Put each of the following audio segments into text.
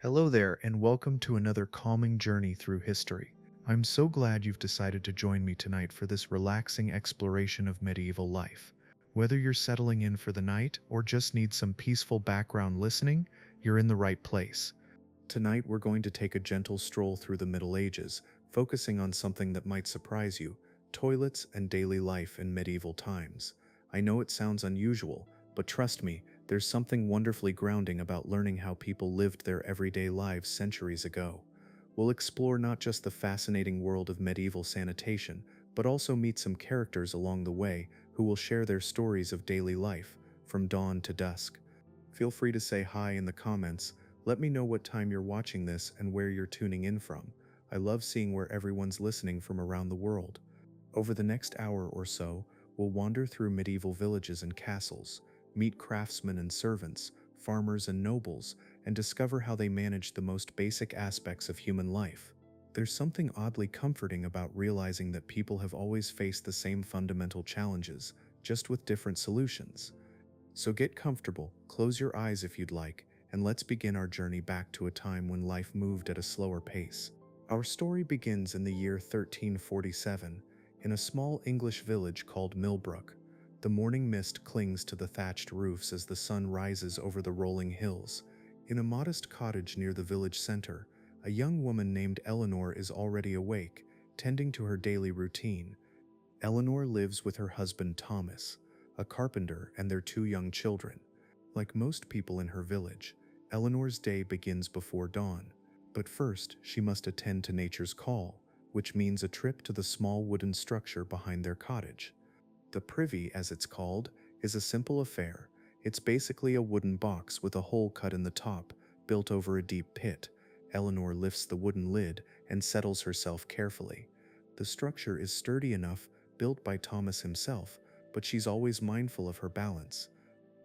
Hello there, and welcome to another calming journey through history. I'm so glad you've decided to join me tonight for this relaxing exploration of medieval life. Whether you're settling in for the night or just need some peaceful background listening, you're in the right place. Tonight, we're going to take a gentle stroll through the Middle Ages, focusing on something that might surprise you: toilets and daily life in medieval times. I know it sounds unusual, but trust me, there's something wonderfully grounding about learning how people lived their everyday lives centuries ago. We'll explore not just the fascinating world of medieval sanitation, but also meet some characters along the way who will share their stories of daily life, from dawn to dusk. Feel free to say hi in the comments. Let me know what time you're watching this and where you're tuning in from. I love seeing where everyone's listening from around the world. Over the next hour or so, we'll wander through medieval villages and castles, meet craftsmen and servants, farmers and nobles, and discover how they managed the most basic aspects of human life. There's something oddly comforting about realizing that people have always faced the same fundamental challenges, just with different solutions. So get comfortable, close your eyes if you'd like, and let's begin our journey back to a time when life moved at a slower pace. Our story begins in the year 1347, in a small English village called Millbrook. The morning mist clings to the thatched roofs as the sun rises over the rolling hills. In a modest cottage near the village center, a young woman named Eleanor is already awake, tending to her daily routine. Eleanor lives with her husband Thomas, a carpenter, and their two young children. Like most people in her village, Eleanor's day begins before dawn. But first, she must attend to nature's call, which means a trip to the small wooden structure behind their cottage. The privy, as it's called, is a simple affair. It's basically a wooden box with a hole cut in the top, built over a deep pit. Eleanor lifts the wooden lid and settles herself carefully. The structure is sturdy enough, built by Thomas himself, but she's always mindful of her balance.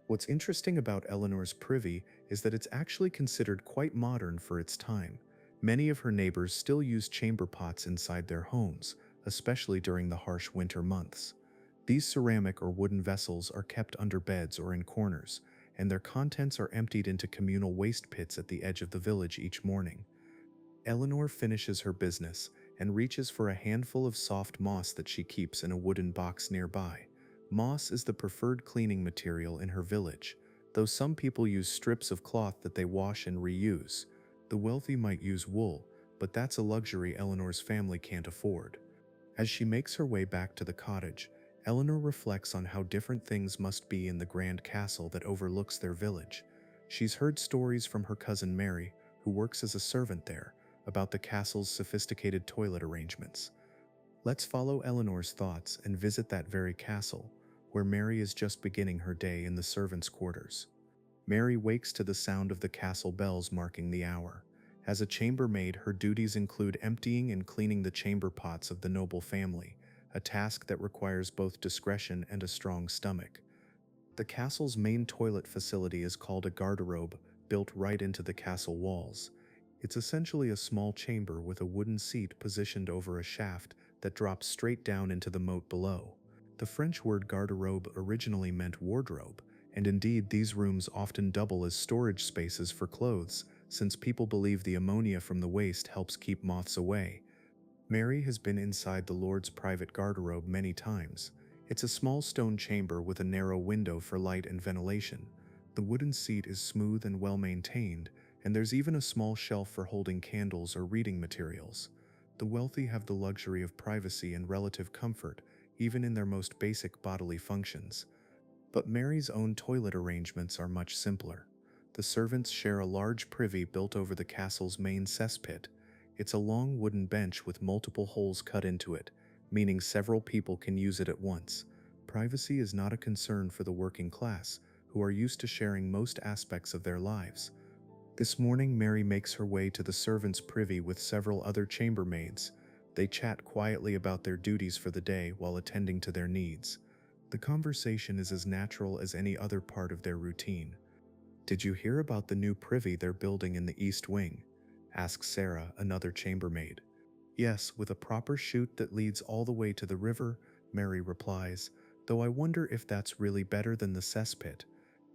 What's interesting about Eleanor's privy is that it's actually considered quite modern for its time. Many of her neighbors still use chamber pots inside their homes, especially during the harsh winter months. These ceramic or wooden vessels are kept under beds or in corners, and their contents are emptied into communal waste pits at the edge of the village each morning. Eleanor finishes her business and reaches for a handful of soft moss that she keeps in a wooden box nearby. Moss is the preferred cleaning material in her village, though some people use strips of cloth that they wash and reuse. The wealthy might use wool, but that's a luxury Eleanor's family can't afford. As she makes her way back to the cottage, Eleanor reflects on how different things must be in the grand castle that overlooks their village. She's heard stories from her cousin Mary, who works as a servant there, about the castle's sophisticated toilet arrangements. Let's follow Eleanor's thoughts and visit that very castle, where Mary is just beginning her day in the servants' quarters. Mary wakes to the sound of the castle bells marking the hour. As a chambermaid, her duties include emptying and cleaning the chamber pots of the noble family, a task that requires both discretion and a strong stomach. The castle's main toilet facility is called a garderobe, built right into the castle walls. It's essentially a small chamber with a wooden seat positioned over a shaft that drops straight down into the moat below. The French word garderobe originally meant wardrobe, and indeed these rooms often double as storage spaces for clothes, since people believe the ammonia from the waste helps keep moths away. Mary has been inside the Lord's private garderobe many times. It's a small stone chamber with a narrow window for light and ventilation. The wooden seat is smooth and well maintained, and there's even a small shelf for holding candles or reading materials. The wealthy have the luxury of privacy and relative comfort, even in their most basic bodily functions. But Mary's own toilet arrangements are much simpler. The servants share a large privy built over the castle's main cesspit. It's a long wooden bench with multiple holes cut into it, meaning several people can use it at once. Privacy is not a concern for the working class, who are used to sharing most aspects of their lives. This morning, Mary makes her way to the servants' privy with several other chambermaids. They chat quietly about their duties for the day while attending to their needs. The conversation is as natural as any other part of their routine. "Did you hear about the new privy they're building in the East Wing?" asks Sarah, another chambermaid. "Yes, with a proper chute that leads all the way to the river," Mary replies, "though I wonder if that's really better than the cesspit.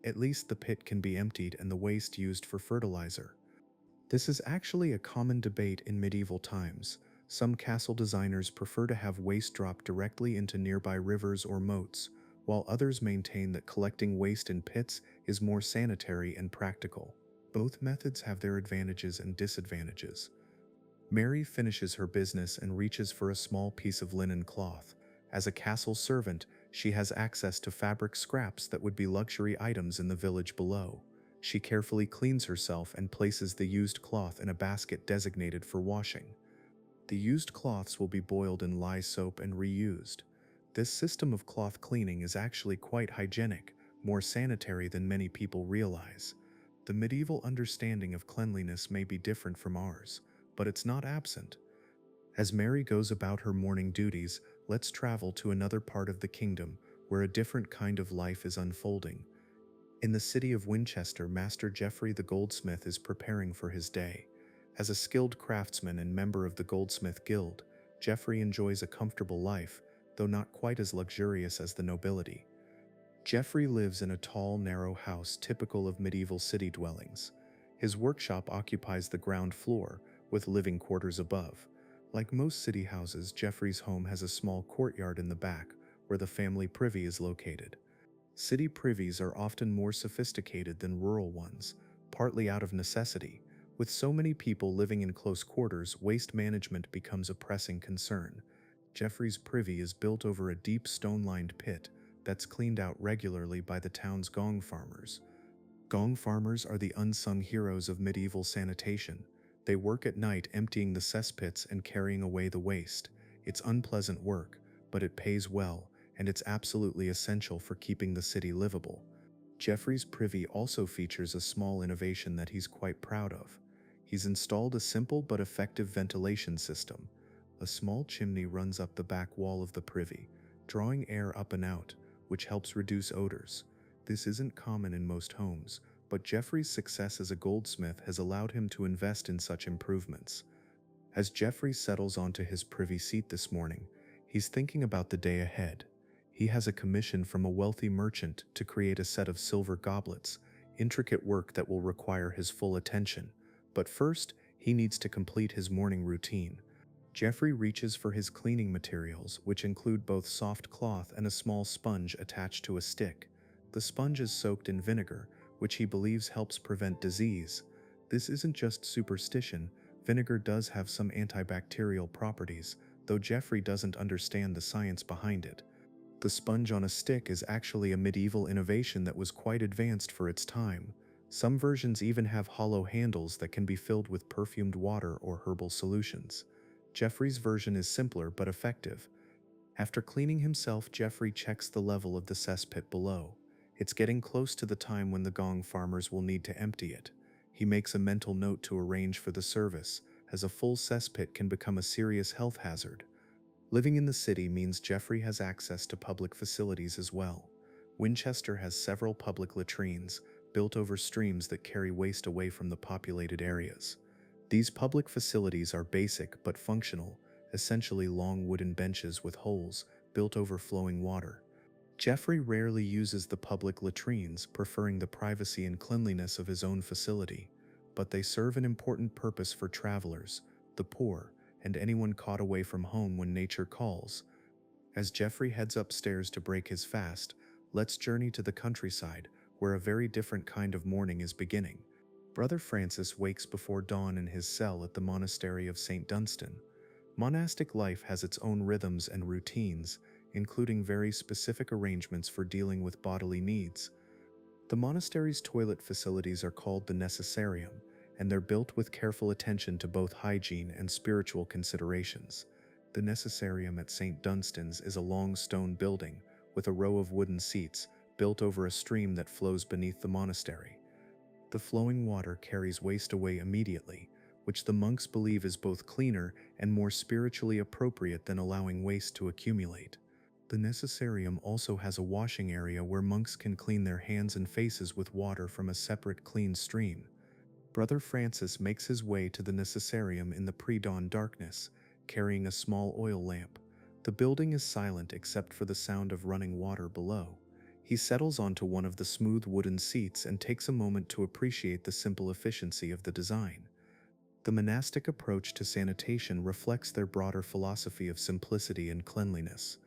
At least the pit can be emptied and the waste used for fertilizer." This is actually a common debate in medieval times. Some castle designers prefer to have waste drop directly into nearby rivers or moats, while others maintain that collecting waste in pits is more sanitary and practical. Both methods have their advantages and disadvantages. Mary finishes her business and reaches for a small piece of linen cloth. As a castle servant, she has access to fabric scraps that would be luxury items in the village below. She carefully cleans herself and places the used cloth in a basket designated for washing. The used cloths will be boiled in lye soap and reused. This system of cloth cleaning is actually quite hygienic, more sanitary than many people realize. The medieval understanding of cleanliness may be different from ours, but it's not absent. As Mary goes about her morning duties, let's travel to another part of the kingdom where a different kind of life is unfolding. In the city of Winchester, Master Geoffrey the goldsmith is preparing for his day. As a skilled craftsman and member of the Goldsmith Guild, Geoffrey enjoys a comfortable life, though not quite as luxurious as the nobility. Geoffrey lives in a tall, narrow house typical of medieval city dwellings. His workshop occupies the ground floor, with living quarters above. Like most city houses, Geoffrey's home has a small courtyard in the back, where the family privy is located. City privies are often more sophisticated than rural ones, partly out of necessity. With so many people living in close quarters, waste management becomes a pressing concern. Geoffrey's privy is built over a deep stone-lined pit that's cleaned out regularly by the town's gong farmers. Gong farmers are the unsung heroes of medieval sanitation. They work at night emptying the cesspits and carrying away the waste. It's unpleasant work, but it pays well, and it's absolutely essential for keeping the city livable. Geoffrey's privy also features a small innovation that he's quite proud of. He's installed a simple but effective ventilation system. A small chimney runs up the back wall of the privy, drawing air up and out, which helps reduce odors. This isn't common in most homes, but Geoffrey's success as a goldsmith has allowed him to invest in such improvements. As Geoffrey settles onto his privy seat this morning, he's thinking about the day ahead. He has a commission from a wealthy merchant to create a set of silver goblets, intricate work that will require his full attention. But first, he needs to complete his morning routine. Geoffrey reaches for his cleaning materials, which include both soft cloth and a small sponge attached to a stick. The sponge is soaked in vinegar, which he believes helps prevent disease. This isn't just superstition. Vinegar does have some antibacterial properties, though Geoffrey doesn't understand the science behind it. The sponge on a stick is actually a medieval innovation that was quite advanced for its time. Some versions even have hollow handles that can be filled with perfumed water or herbal solutions. Geoffrey's version is simpler but effective. After cleaning himself, Geoffrey checks the level of the cesspit below. It's getting close to the time when the gong farmers will need to empty it. He makes a mental note to arrange for the service, as a full cesspit can become a serious health hazard. Living in the city means Geoffrey has access to public facilities as well. Winchester has several public latrines, built over streams that carry waste away from the populated areas. These public facilities are basic but functional, essentially long wooden benches with holes built over flowing water. Geoffrey rarely uses the public latrines, preferring the privacy and cleanliness of his own facility, but they serve an important purpose for travelers, the poor, and anyone caught away from home when nature calls. As Geoffrey heads upstairs to break his fast, let's journey to the countryside, where a very different kind of morning is beginning. Brother Francis wakes before dawn in his cell at the monastery of St. Dunstan. Monastic life has its own rhythms and routines, including very specific arrangements for dealing with bodily needs. The monastery's toilet facilities are called the Necessarium, and they're built with careful attention to both hygiene and spiritual considerations. The Necessarium at St. Dunstan's is a long stone building with a row of wooden seats built over a stream that flows beneath the monastery. The flowing water carries waste away immediately, which the monks believe is both cleaner and more spiritually appropriate than allowing waste to accumulate. The Necessarium also has a washing area where monks can clean their hands and faces with water from a separate clean stream. Brother Francis makes his way to the Necessarium in the pre-dawn darkness, carrying a small oil lamp. The building is silent except for the sound of running water below. He settles onto one of the smooth wooden seats and takes a moment to appreciate the simple efficiency of the design. The monastic approach to sanitation reflects their broader philosophy of simplicity and cleanliness.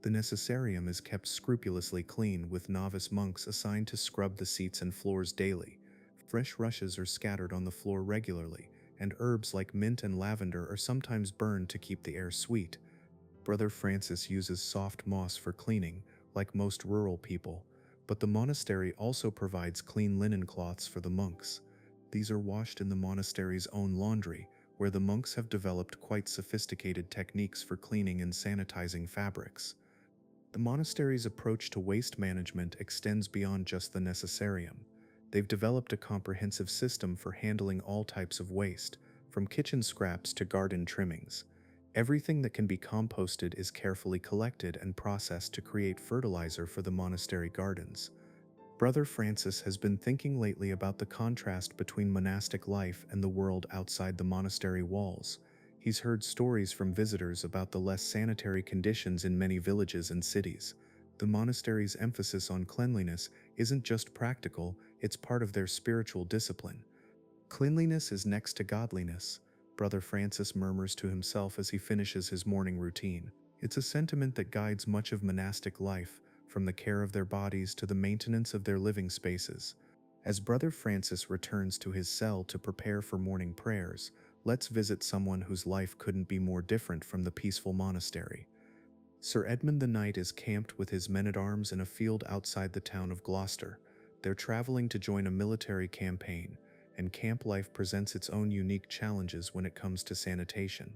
The necessarium is kept scrupulously clean, with novice monks assigned to scrub the seats and floors daily. Fresh rushes are scattered on the floor regularly, and herbs like mint and lavender are sometimes burned to keep the air sweet. Brother Francis uses soft moss for cleaning, like most rural people, but the monastery also provides clean linen cloths for the monks. These are washed in the monastery's own laundry, where the monks have developed quite sophisticated techniques for cleaning and sanitizing fabrics. The monastery's approach to waste management extends beyond just the necessarium. They've developed a comprehensive system for handling all types of waste, from kitchen scraps to garden trimmings. Everything that can be composted is carefully collected and processed to create fertilizer for the monastery gardens. Brother Francis has been thinking lately about the contrast between monastic life and the world outside the monastery walls. He's heard stories from visitors about the less sanitary conditions in many villages and cities. The monastery's emphasis on cleanliness isn't just practical, it's part of their spiritual discipline. Cleanliness is next to godliness, Brother Francis murmurs to himself as he finishes his morning routine. It's a sentiment that guides much of monastic life, from the care of their bodies to the maintenance of their living spaces. As Brother Francis returns to his cell to prepare for morning prayers, let's visit someone whose life couldn't be more different from the peaceful monastery. Sir Edmund the Knight is camped with his men-at-arms in a field outside the town of Gloucester. They're traveling to join a military campaign, and camp life presents its own unique challenges when it comes to sanitation.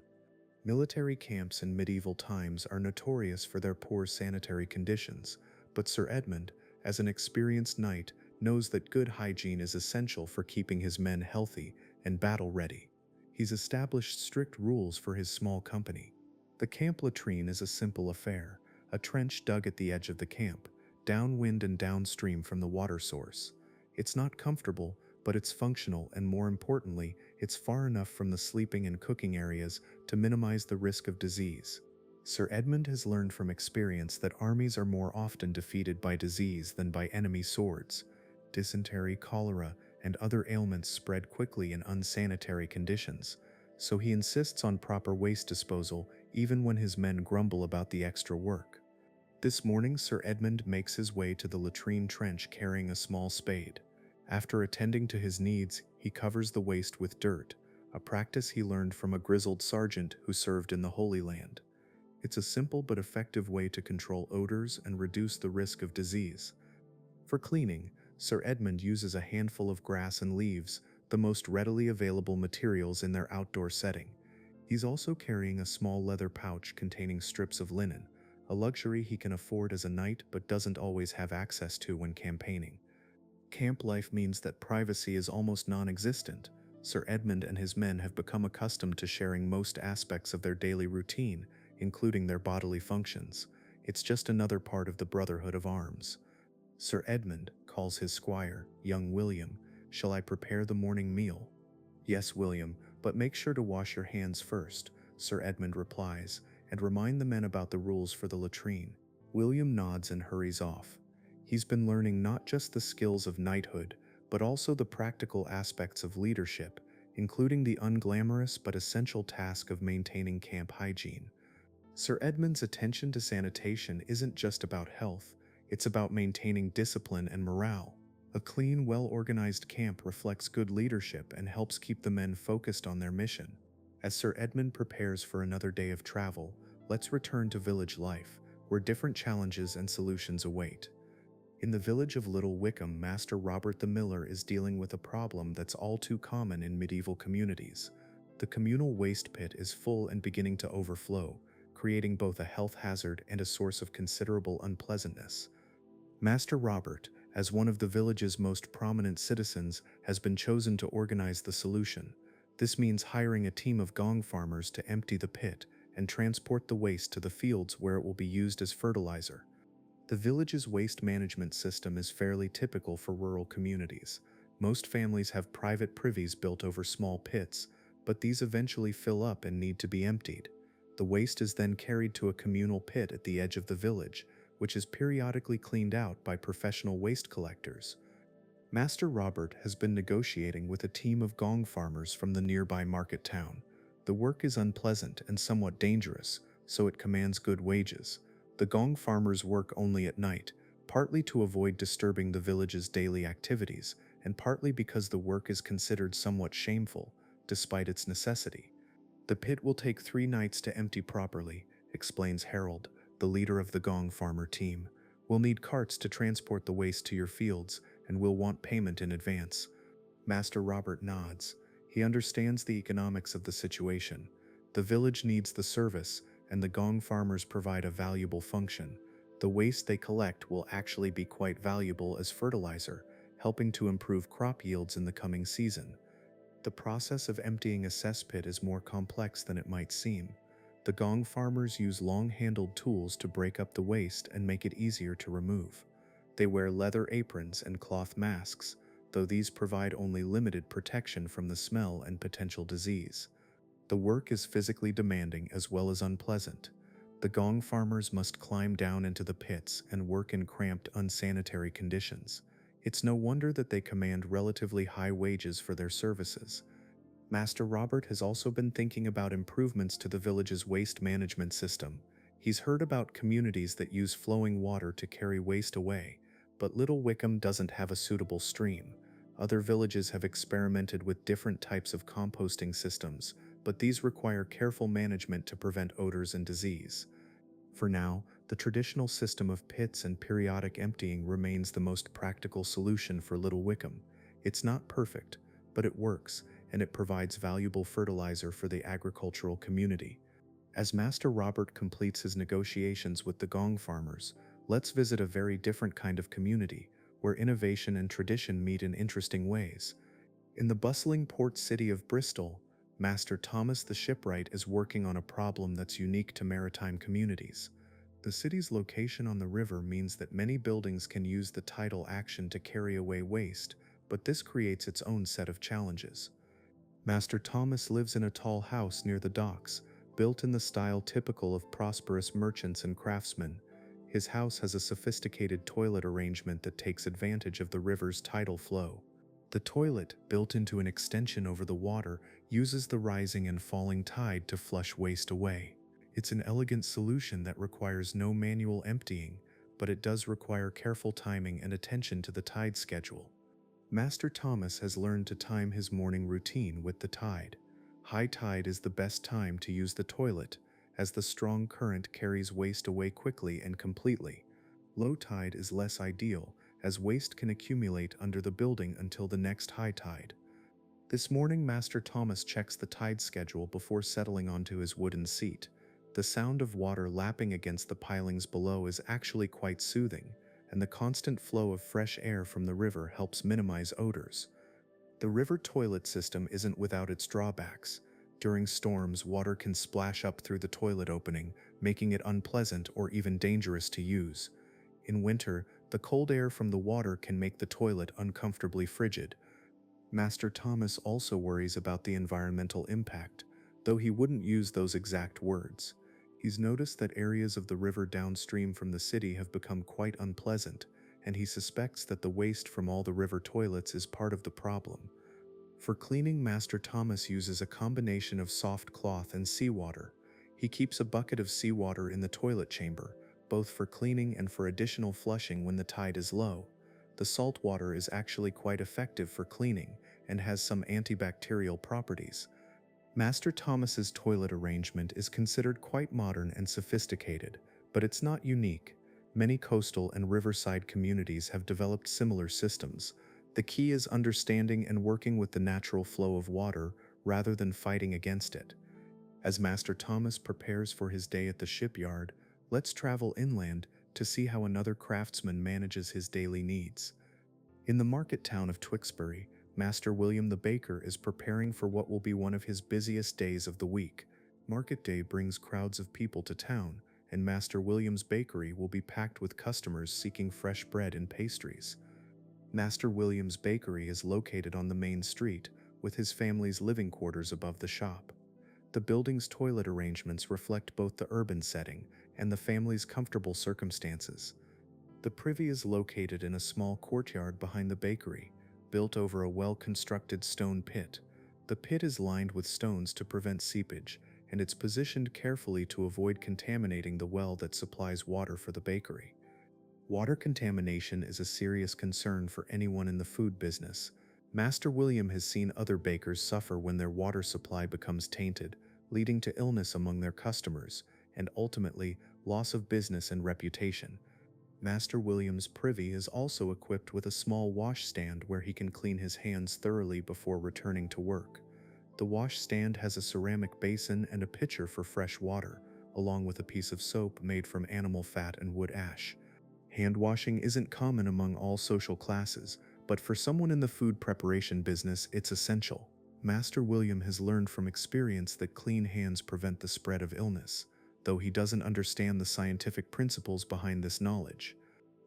Military camps in medieval times are notorious for their poor sanitary conditions, but Sir Edmund, as an experienced knight, knows that good hygiene is essential for keeping his men healthy and battle-ready. He's established strict rules for his small company. The camp latrine is a simple affair, a trench dug at the edge of the camp, downwind and downstream from the water source. It's not comfortable, but it's functional, and more importantly, it's far enough from the sleeping and cooking areas to minimize the risk of disease. Sir Edmund has learned from experience that armies are more often defeated by disease than by enemy swords. Dysentery, cholera, and other ailments spread quickly in unsanitary conditions, so he insists on proper waste disposal even when his men grumble about the extra work. This morning, Sir Edmund makes his way to the latrine trench carrying a small spade. After attending to his needs, he covers the waste with dirt, a practice he learned from a grizzled sergeant who served in the Holy Land. It's a simple but effective way to control odors and reduce the risk of disease. For cleaning, Sir Edmund uses a handful of grass and leaves, the most readily available materials in their outdoor setting. He's also carrying a small leather pouch containing strips of linen, a luxury he can afford as a knight but doesn't always have access to when campaigning. Camp life means that privacy is almost non-existent. Sir Edmund and his men have become accustomed to sharing most aspects of their daily routine, including their bodily functions. It's just another part of the Brotherhood of Arms. Sir Edmund calls his squire, young William. "Shall I prepare the morning meal?" "Yes, William, but make sure to wash your hands first," Sir Edmund replies, "and remind the men about the rules for the latrine." William nods and hurries off. He's been learning not just the skills of knighthood, but also the practical aspects of leadership, including the unglamorous but essential task of maintaining camp hygiene. Sir Edmund's attention to sanitation isn't just about health, it's about maintaining discipline and morale. A clean, well-organized camp reflects good leadership and helps keep the men focused on their mission. As Sir Edmund prepares for another day of travel, let's return to village life, where different challenges and solutions await. In the village of Little Wickham, Master Robert the Miller is dealing with a problem that's all too common in medieval communities. The communal waste pit is full and beginning to overflow, creating both a health hazard and a source of considerable unpleasantness. Master Robert, as one of the village's most prominent citizens, has been chosen to organize the solution. This means hiring a team of gong farmers to empty the pit and transport the waste to the fields where it will be used as fertilizer. The village's waste management system is fairly typical for rural communities. Most families have private privies built over small pits, but these eventually fill up and need to be emptied. The waste is then carried to a communal pit at the edge of the village, which is periodically cleaned out by professional waste collectors. Master Robert has been negotiating with a team of gong farmers from the nearby market town. The work is unpleasant and somewhat dangerous, so it commands good wages. The gong farmers work only at night, partly to avoid disturbing the village's daily activities, and partly because the work is considered somewhat shameful, despite its necessity. The pit will take 3 nights to empty properly, explains Harold, the leader of the gong farmer team. We'll need carts to transport the waste to your fields, and we'll want payment in advance. Master Robert nods. He understands the economics of the situation. The village needs the service, and the gong farmers provide a valuable function. The waste they collect will actually be quite valuable as fertilizer, helping to improve crop yields in the coming season. The process of emptying a cesspit is more complex than it might seem. The gong farmers use long-handled tools to break up the waste and make it easier to remove. They wear leather aprons and cloth masks, though these provide only limited protection from the smell and potential disease. The work is physically demanding as well as unpleasant. The gong farmers must climb down into the pits and work in cramped, unsanitary conditions. It's no wonder that they command relatively high wages for their services. Master Robert has also been thinking about improvements to the village's waste management system. He's heard about communities that use flowing water to carry waste away, but Little Wickham doesn't have a suitable stream. Other villages have experimented with different types of composting systems, but these require careful management to prevent odors and disease. For now, the traditional system of pits and periodic emptying remains the most practical solution for Little Wickham. It's not perfect, but it works, and it provides valuable fertilizer for the agricultural community. As Master Robert completes his negotiations with the gong farmers, let's visit a very different kind of community, where innovation and tradition meet in interesting ways. In the bustling port city of Bristol, Master Thomas the shipwright is working on a problem that's unique to maritime communities. The city's location on the river means that many buildings can use the tidal action to carry away waste, but this creates its own set of challenges. Master Thomas lives in a tall house near the docks, built in the style typical of prosperous merchants and craftsmen. His house has a sophisticated toilet arrangement that takes advantage of the river's tidal flow. The toilet, built into an extension over the water, uses the rising and falling tide to flush waste away. It's an elegant solution that requires no manual emptying, but it does require careful timing and attention to the tide schedule. Master Thomas has learned to time his morning routine with the tide. High tide is the best time to use the toilet, as the strong current carries waste away quickly and completely. Low tide is less ideal, as waste can accumulate under the building until the next high tide. This morning, Master Thomas checks the tide schedule before settling onto his wooden seat. The sound of water lapping against the pilings below is actually quite soothing, and the constant flow of fresh air from the river helps minimize odors. The river toilet system isn't without its drawbacks. During storms, water can splash up through the toilet opening, making it unpleasant or even dangerous to use. In winter, the cold air from the water can make the toilet uncomfortably frigid. Master Thomas also worries about the environmental impact, though he wouldn't use those exact words. He's noticed that areas of the river downstream from the city have become quite unpleasant, and he suspects that the waste from all the river toilets is part of the problem. For cleaning, Master Thomas uses a combination of soft cloth and seawater. He keeps a bucket of seawater in the toilet chamber, both for cleaning and for additional flushing when the tide is low. The salt water is actually quite effective for cleaning and has some antibacterial properties. Master Thomas's toilet arrangement is considered quite modern and sophisticated, but it's not unique. Many coastal and riverside communities have developed similar systems. The key is understanding and working with the natural flow of water rather than fighting against it. As Master Thomas prepares for his day at the shipyard, let's travel inland to see how another craftsman manages his daily needs. In the market town of Tewkesbury, Master William the baker is preparing for what will be one of his busiest days of the week. Market day brings crowds of people to town, and Master William's bakery will be packed with customers seeking fresh bread and pastries. Master William's bakery is located on the main street, with his family's living quarters above the shop. The building's toilet arrangements reflect both the urban setting and the family's comfortable circumstances. The privy is located in a small courtyard behind the bakery. built over a well-constructed stone pit. The pit is lined with stones to prevent seepage, and it's positioned carefully to avoid contaminating the well that supplies water for the bakery. Water contamination is a serious concern for anyone in the food business. Master William has seen other bakers suffer when their water supply becomes tainted, leading to illness among their customers, and ultimately, loss of business and reputation. Master William's privy is also equipped with a small wash stand where he can clean his hands thoroughly before returning to work. The wash stand has a ceramic basin and a pitcher for fresh water, along with a piece of soap made from animal fat and wood ash. Hand washing isn't common among all social classes, but for someone in the food preparation business, it's essential. Master William has learned from experience that clean hands prevent the spread of illness, though he doesn't understand the scientific principles behind this knowledge.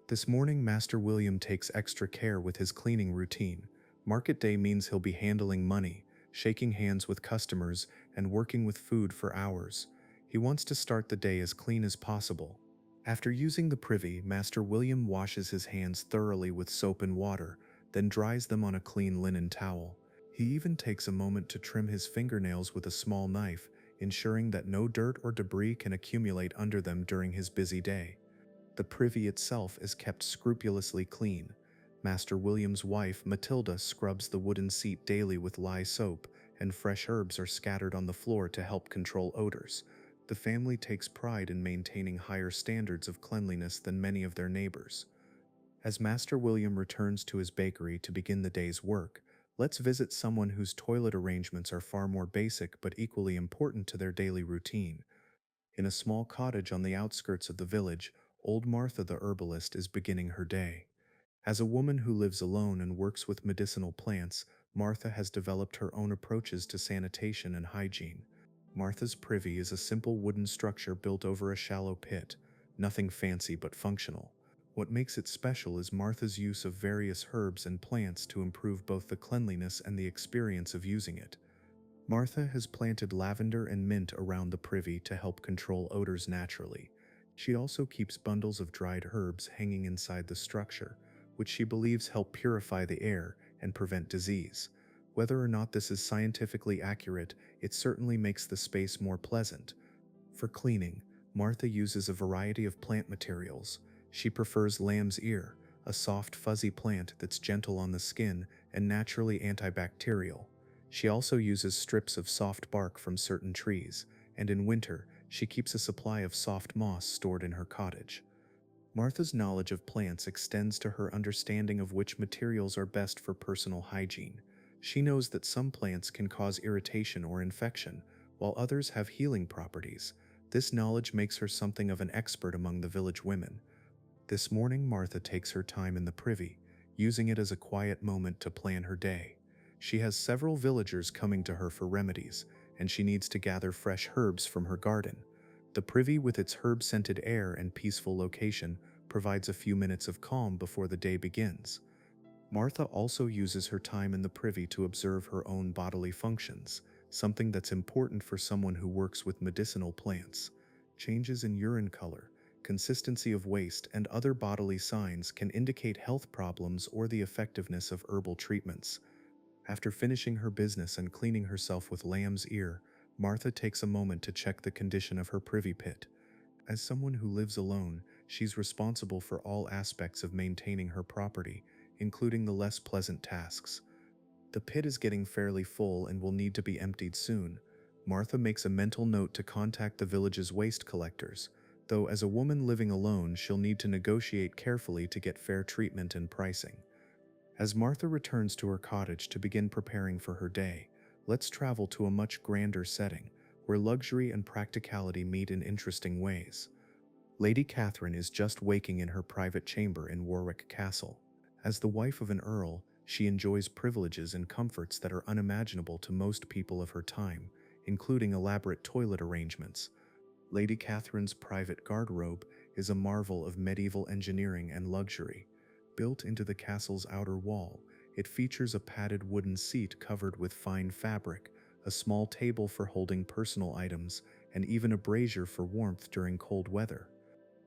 This morning, Master William takes extra care with his cleaning routine. Market day means he'll be handling money, shaking hands with customers, and working with food for hours. He wants to start the day as clean as possible. After using the privy, Master William washes his hands thoroughly with soap and water, then dries them on a clean linen towel. He even takes a moment to trim his fingernails with a small knife, ensuring that no dirt or debris can accumulate under them during his busy day. The privy itself is kept scrupulously clean. Master William's wife, Matilda, scrubs the wooden seat daily with lye soap, and fresh herbs are scattered on the floor to help control odors. The family takes pride in maintaining higher standards of cleanliness than many of their neighbors. As Master William returns to his bakery to begin the day's work, let's visit someone whose toilet arrangements are far more basic but equally important to their daily routine. In a small cottage on the outskirts of the village, old Martha the herbalist is beginning her day. As a woman who lives alone and works with medicinal plants, Martha has developed her own approaches to sanitation and hygiene. Martha's privy is a simple wooden structure built over a shallow pit, nothing fancy but functional. What makes it special is Martha's use of various herbs and plants to improve both the cleanliness and the experience of using it. Martha has planted lavender and mint around the privy to help control odors naturally. She also keeps bundles of dried herbs hanging inside the structure, which she believes help purify the air and prevent disease. Whether or not this is scientifically accurate, it certainly makes the space more pleasant. For cleaning, Martha uses a variety of plant materials. She prefers lamb's ear, a soft fuzzy plant that's gentle on the skin and naturally antibacterial. She also uses strips of soft bark from certain trees, and in winter, she keeps a supply of soft moss stored in her cottage. Martha's knowledge of plants extends to her understanding of which materials are best for personal hygiene. She knows that some plants can cause irritation or infection, while others have healing properties. This knowledge makes her something of an expert among the village women. This morning, Martha takes her time in the privy, using it as a quiet moment to plan her day. She has several villagers coming to her for remedies, and she needs to gather fresh herbs from her garden. The privy, with its herb-scented air and peaceful location, provides a few minutes of calm before the day begins. Martha also uses her time in the privy to observe her own bodily functions, something that's important for someone who works with medicinal plants. Changes in urine color, consistency of waste, and other bodily signs can indicate health problems or the effectiveness of herbal treatments. After finishing her business and cleaning herself with lamb's ear, Martha takes a moment to check the condition of her privy pit. As someone who lives alone, she's responsible for all aspects of maintaining her property, including the less pleasant tasks. The pit is getting fairly full and will need to be emptied soon. Martha makes a mental note to contact the village's waste collectors, though as a woman living alone, she'll need to negotiate carefully to get fair treatment and pricing. As Martha returns to her cottage to begin preparing for her day, let's travel to a much grander setting, where luxury and practicality meet in interesting ways. Lady Catherine is just waking in her private chamber in Warwick Castle. As the wife of an earl, she enjoys privileges and comforts that are unimaginable to most people of her time, including elaborate toilet arrangements. Lady Catherine's private garderobe is a marvel of medieval engineering and luxury. Built into the castle's outer wall, it features a padded wooden seat covered with fine fabric, a small table for holding personal items, and even a brazier for warmth during cold weather.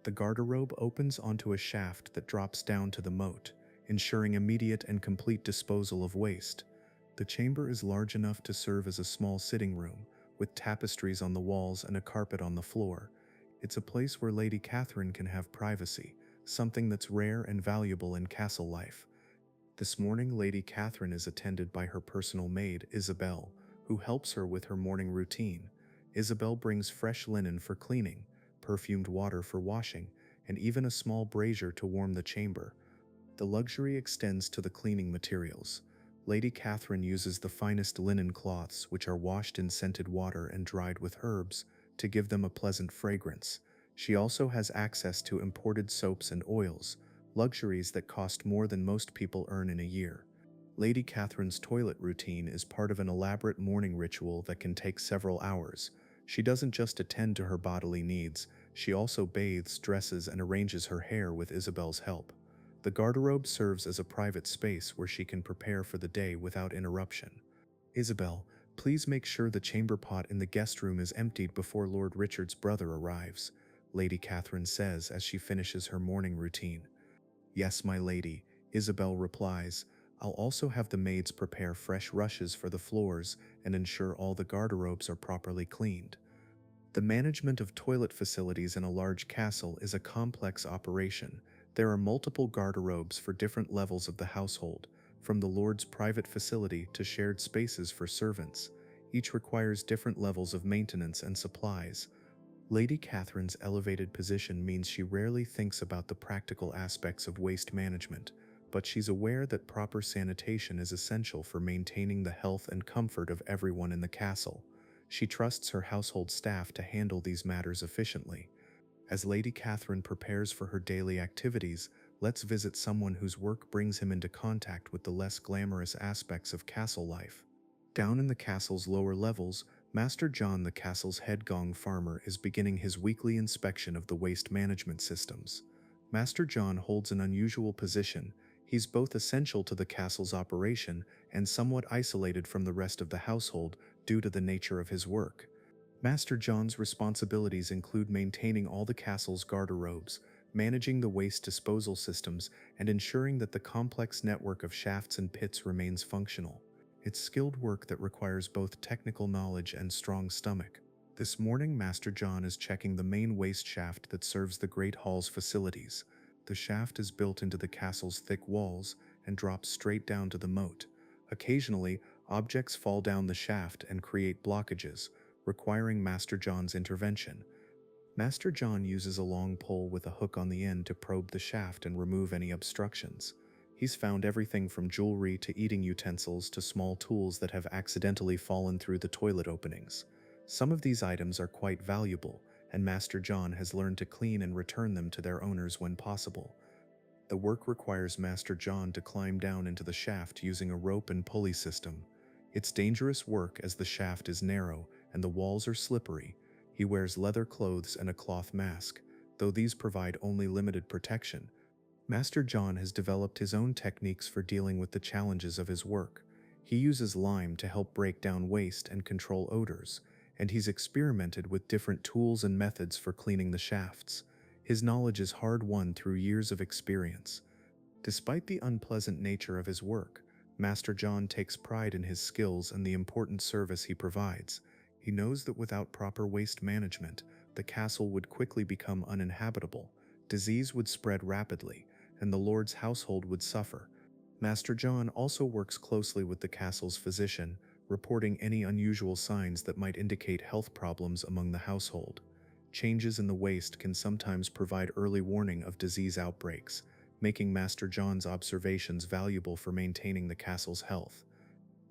The garderobe opens onto a shaft that drops down to the moat, ensuring immediate and complete disposal of waste. The chamber is large enough to serve as a small sitting room, with tapestries on the walls and a carpet on the floor. It's a place where Lady Catherine can have privacy, something that's rare and valuable in castle life. This morning, Lady Catherine is attended by her personal maid, Isabel, who helps her with her morning routine. Isabel brings fresh linen for cleaning, perfumed water for washing, and even a small brazier to warm the chamber. The luxury extends to the cleaning materials. Lady Catherine uses the finest linen cloths, which are washed in scented water and dried with herbs, to give them a pleasant fragrance. She also has access to imported soaps and oils, luxuries that cost more than most people earn in a year. Lady Catherine's toilet routine is part of an elaborate morning ritual that can take several hours. She doesn't just attend to her bodily needs, she also bathes, dresses, and arranges her hair with Isabel's help. The garderobe serves as a private space where she can prepare for the day without interruption. Isabel, please make sure the chamber pot in the guest room is emptied before Lord Richard's brother arrives, Lady Catherine says as she finishes her morning routine. Yes, my lady, Isabel replies. I'll also have the maids prepare fresh rushes for the floors and ensure all the garderobes are properly cleaned. The management of toilet facilities in a large castle is a complex operation. There are multiple garderobes for different levels of the household, from the lord's private facility to shared spaces for servants. Each requires different levels of maintenance and supplies. Lady Catherine's elevated position means she rarely thinks about the practical aspects of waste management, but she's aware that proper sanitation is essential for maintaining the health and comfort of everyone in the castle. She trusts her household staff to handle these matters efficiently. As Lady Catherine prepares for her daily activities, let's visit someone whose work brings him into contact with the less glamorous aspects of castle life. Down in the castle's lower levels, Master John, the castle's head gong farmer, is beginning his weekly inspection of the waste management systems. Master John holds an unusual position. He's both essential to the castle's operation and somewhat isolated from the rest of the household due to the nature of his work. Master John's responsibilities include maintaining all the castle's garderobes, managing the waste disposal systems, and ensuring that the complex network of shafts and pits remains functional. It's skilled work that requires both technical knowledge and strong stomach. This morning, Master John is checking the main waste shaft that serves the Great Hall's facilities. The shaft is built into the castle's thick walls and drops straight down to the moat. Occasionally, objects fall down the shaft and create blockages, requiring Master John's intervention. Master John uses a long pole with a hook on the end to probe the shaft and remove any obstructions. He's found everything from jewelry to eating utensils to small tools that have accidentally fallen through the toilet openings. Some of these items are quite valuable, and Master John has learned to clean and return them to their owners when possible. The work requires Master John to climb down into the shaft using a rope and pulley system. It's dangerous work as the shaft is narrow and the walls are slippery. He wears leather clothes and a cloth mask, though these provide only limited protection. Master John has developed his own techniques for dealing with the challenges of his work. He uses lime to help break down waste and control odors, and he's experimented with different tools and methods for cleaning the shafts. His knowledge is hard-won through years of experience. Despite the unpleasant nature of his work, Master John takes pride in his skills and the important service he provides. He knows that without proper waste management, the castle would quickly become uninhabitable, disease would spread rapidly, and the Lord's household would suffer. Master John also works closely with the castle's physician, reporting any unusual signs that might indicate health problems among the household. Changes in the waste can sometimes provide early warning of disease outbreaks, making Master John's observations valuable for maintaining the castle's health.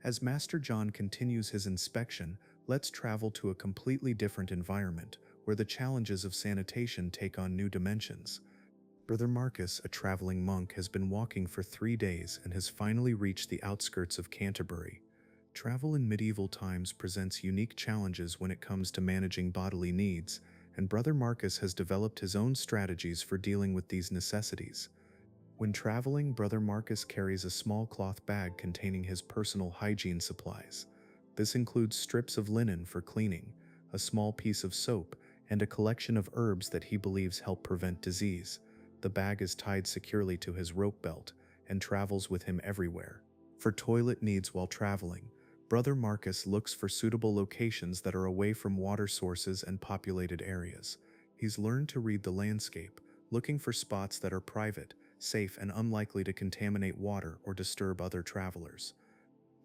As Master John continues his inspection, let's travel to a completely different environment, where the challenges of sanitation take on new dimensions. Brother Marcus, a traveling monk, has been walking for 3 days and has finally reached the outskirts of Canterbury. Travel in medieval times presents unique challenges when it comes to managing bodily needs, and Brother Marcus has developed his own strategies for dealing with these necessities. When traveling, Brother Marcus carries a small cloth bag containing his personal hygiene supplies. This includes strips of linen for cleaning, a small piece of soap, and a collection of herbs that he believes help prevent disease. The bag is tied securely to his rope belt, and travels with him everywhere. For toilet needs while traveling, Brother Marcus looks for suitable locations that are away from water sources and populated areas. He's learned to read the landscape, looking for spots that are private, safe, and unlikely to contaminate water or disturb other travelers.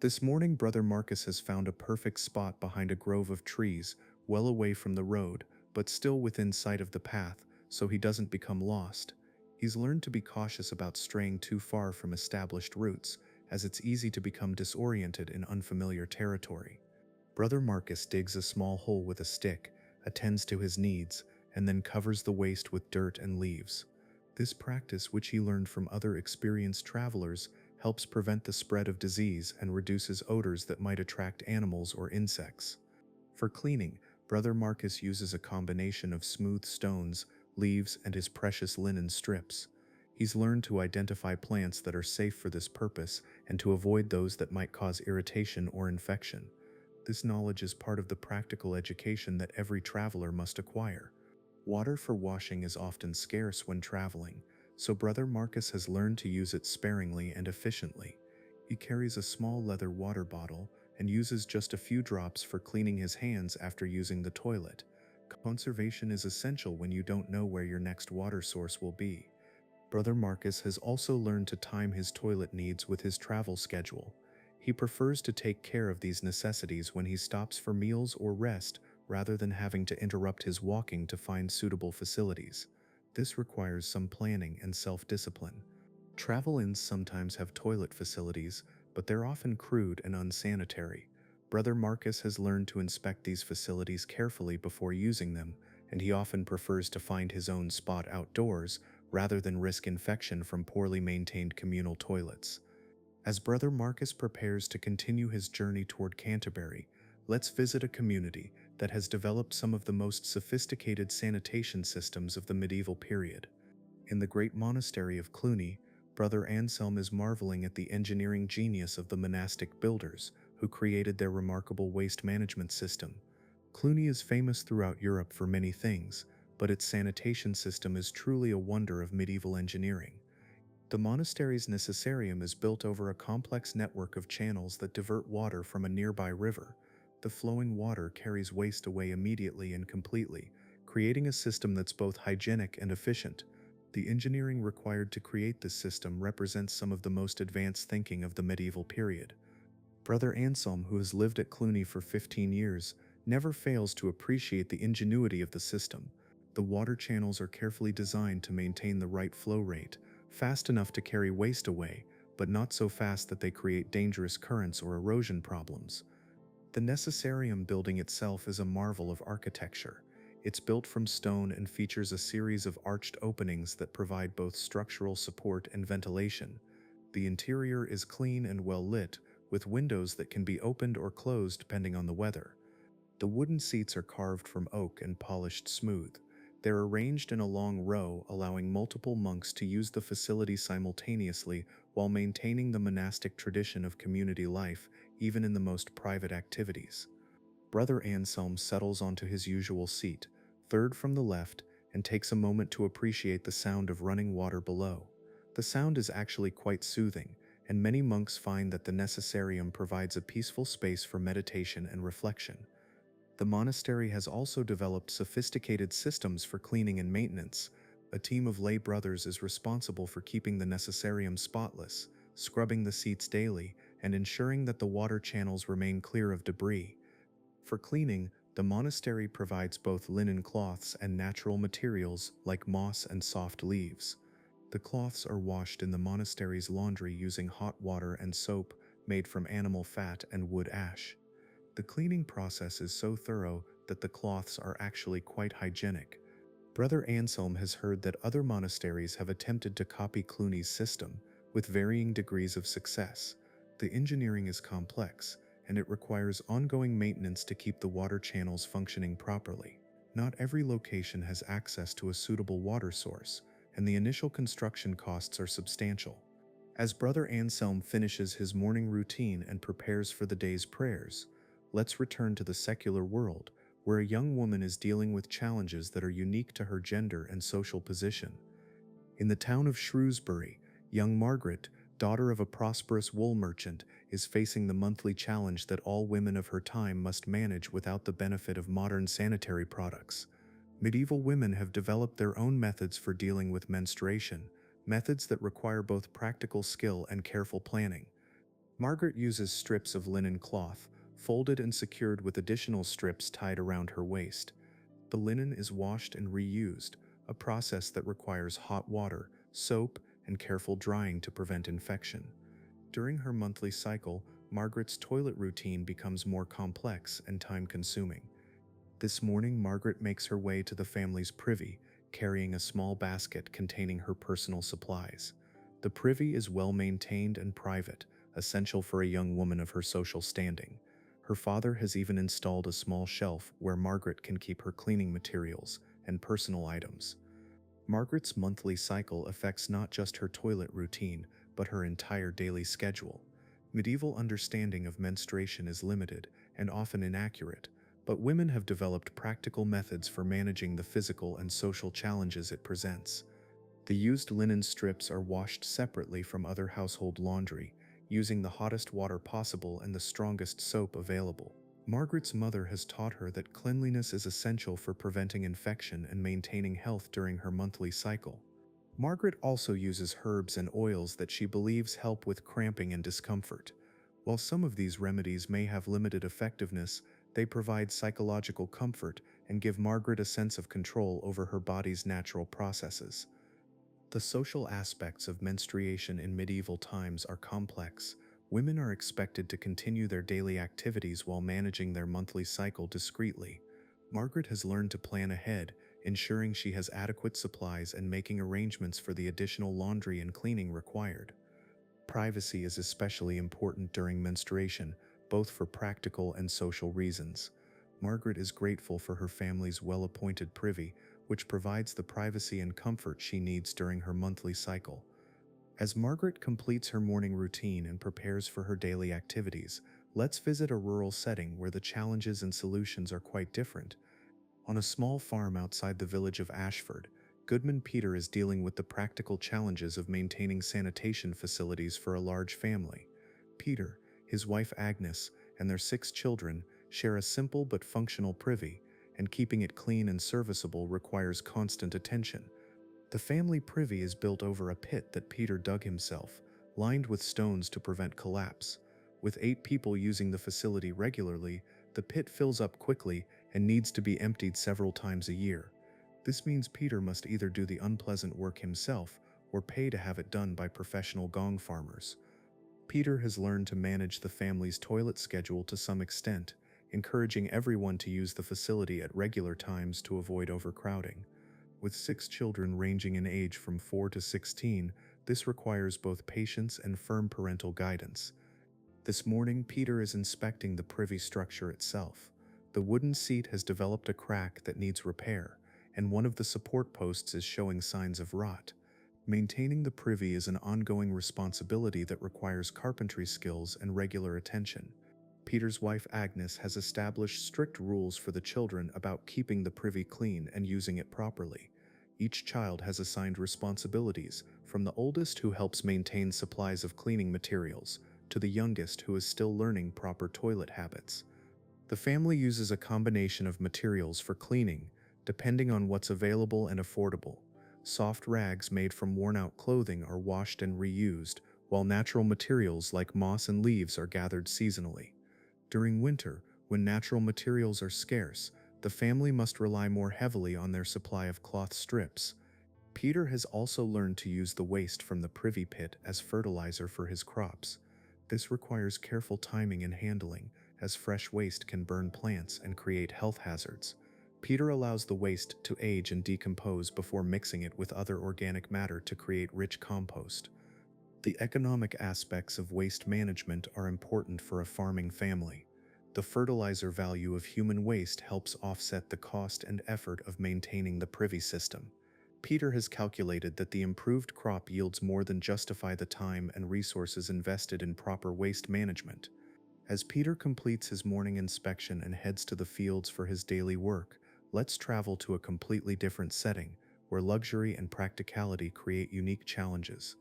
This morning, Brother Marcus has found a perfect spot behind a grove of trees, well away from the road, but still within sight of the path, so he doesn't become lost. He's learned to be cautious about straying too far from established routes, as it's easy to become disoriented in unfamiliar territory. Brother Marcus digs a small hole with a stick, attends to his needs, and then covers the waste with dirt and leaves. This practice, which he learned from other experienced travelers, helps prevent the spread of disease and reduces odors that might attract animals or insects. For cleaning, Brother Marcus uses a combination of smooth stones, leaves, and his precious linen strips. He's learned to identify plants that are safe for this purpose and to avoid those that might cause irritation or infection. This knowledge is part of the practical education that every traveler must acquire. Water for washing is often scarce when traveling, so Brother Marcus has learned to use it sparingly and efficiently. He carries a small leather water bottle and uses just a few drops for cleaning his hands after using the toilet. Conservation is essential when you don't know where your next water source will be. Brother Marcus has also learned to time his toilet needs with his travel schedule. He prefers to take care of these necessities when he stops for meals or rest, rather than having to interrupt his walking to find suitable facilities. This requires some planning and self-discipline. Travel inns sometimes have toilet facilities, but they're often crude and unsanitary. Brother Marcus has learned to inspect these facilities carefully before using them, and he often prefers to find his own spot outdoors rather than risk infection from poorly maintained communal toilets. As Brother Marcus prepares to continue his journey toward Canterbury, let's visit a community that has developed some of the most sophisticated sanitation systems of the medieval period. In the great monastery of Cluny, Brother Anselm is marveling at the engineering genius of the monastic builders who created their remarkable waste management system. Cluny is famous throughout Europe for many things, but its sanitation system is truly a wonder of medieval engineering. The monastery's necessarium is built over a complex network of channels that divert water from a nearby river. The flowing water carries waste away immediately and completely, creating a system that's both hygienic and efficient. The engineering required to create this system represents some of the most advanced thinking of the medieval period. Brother Anselm, who has lived at Cluny for 15 years, never fails to appreciate the ingenuity of the system. The water channels are carefully designed to maintain the right flow rate, fast enough to carry waste away, but not so fast that they create dangerous currents or erosion problems. The necessarium building itself is a marvel of architecture. It's built from stone and features a series of arched openings that provide both structural support and ventilation. The interior is clean and well lit, with windows that can be opened or closed depending on the weather. The wooden seats are carved from oak and polished smooth. They're arranged in a long row, allowing multiple monks to use the facility simultaneously while maintaining the monastic tradition of community life, even in the most private activities. Brother Anselm settles onto his usual seat, third from the left, and takes a moment to appreciate the sound of running water below. The sound is actually quite soothing, and many monks find that the necessarium provides a peaceful space for meditation and reflection. The monastery has also developed sophisticated systems for cleaning and maintenance. A team of lay brothers is responsible for keeping the necessarium spotless, scrubbing the seats daily, and ensuring that the water channels remain clear of debris. For cleaning, the monastery provides both linen cloths and natural materials like moss and soft leaves. The cloths are washed in the monastery's laundry using hot water and soap made from animal fat and wood ash. The cleaning process is so thorough that the cloths are actually quite hygienic. Brother Anselm has heard that other monasteries have attempted to copy Cluny's system, with varying degrees of success. The engineering is complex, and it requires ongoing maintenance to keep the water channels functioning properly. Not every location has access to a suitable water source, and the initial construction costs are substantial. As Brother Anselm finishes his morning routine and prepares for the day's prayers, let's return to the secular world, where a young woman is dealing with challenges that are unique to her gender and social position. In the town of Shrewsbury, young Margaret, daughter of a prosperous wool merchant, is facing the monthly challenge that all women of her time must manage without the benefit of modern sanitary products. Medieval women have developed their own methods for dealing with menstruation, methods that require both practical skill and careful planning. Margaret uses strips of linen cloth, folded and secured with additional strips tied around her waist. The linen is washed and reused, a process that requires hot water, soap, and careful drying to prevent infection. During her monthly cycle, Margaret's toilet routine becomes more complex and time-consuming. This morning, Margaret makes her way to the family's privy, carrying a small basket containing her personal supplies. The privy is well maintained and private, essential for a young woman of her social standing. Her father has even installed a small shelf where Margaret can keep her cleaning materials and personal items. Margaret's monthly cycle affects not just her toilet routine, but her entire daily schedule. Medieval understanding of menstruation is limited and often inaccurate, but women have developed practical methods for managing the physical and social challenges it presents. The used linen strips are washed separately from other household laundry, using the hottest water possible and the strongest soap available. Margaret's mother has taught her that cleanliness is essential for preventing infection and maintaining health during her monthly cycle. Margaret also uses herbs and oils that she believes help with cramping and discomfort. While some of these remedies may have limited effectiveness, they provide psychological comfort and give Margaret a sense of control over her body's natural processes. The social aspects of menstruation in medieval times are complex. Women are expected to continue their daily activities while managing their monthly cycle discreetly. Margaret has learned to plan ahead, ensuring she has adequate supplies and making arrangements for the additional laundry and cleaning required. Privacy is especially important during menstruation, both for practical and social reasons. Margaret is grateful for her family's well-appointed privy, which provides the privacy and comfort she needs during her monthly cycle. As Margaret completes her morning routine and prepares for her daily activities, let's visit a rural setting where the challenges and solutions are quite different. On a small farm outside the village of Ashford, Goodman Peter is dealing with the practical challenges of maintaining sanitation facilities for a large family. Peter, his wife Agnes, and their 6 children share a simple but functional privy, and keeping it clean and serviceable requires constant attention. The family privy is built over a pit that Peter dug himself, lined with stones to prevent collapse. With 8 people using the facility regularly, the pit fills up quickly and needs to be emptied several times a year. This means Peter must either do the unpleasant work himself or pay to have it done by professional gong farmers. Peter has learned to manage the family's toilet schedule to some extent, encouraging everyone to use the facility at regular times to avoid overcrowding. With 6 children ranging in age from 4 to 16, this requires both patience and firm parental guidance. This morning, Peter is inspecting the privy structure itself. The wooden seat has developed a crack that needs repair, and one of the support posts is showing signs of rot. Maintaining the privy is an ongoing responsibility that requires carpentry skills and regular attention. Peter's wife Agnes has established strict rules for the children about keeping the privy clean and using it properly. Each child has assigned responsibilities, from the oldest who helps maintain supplies of cleaning materials, to the youngest who is still learning proper toilet habits. The family uses a combination of materials for cleaning, depending on what's available and affordable. Soft rags made from worn-out clothing are washed and reused, while natural materials like moss and leaves are gathered seasonally. During winter, when natural materials are scarce, the family must rely more heavily on their supply of cloth strips. Peter has also learned to use the waste from the privy pit as fertilizer for his crops. This requires careful timing and handling, as fresh waste can burn plants and create health hazards. Peter allows the waste to age and decompose before mixing it with other organic matter to create rich compost. The economic aspects of waste management are important for a farming family. The fertilizer value of human waste helps offset the cost and effort of maintaining the privy system. Peter has calculated that the improved crop yields more than justify the time and resources invested in proper waste management. As Peter completes his morning inspection and heads to the fields for his daily work, let's travel to a completely different setting, where luxury and practicality create unique challenges.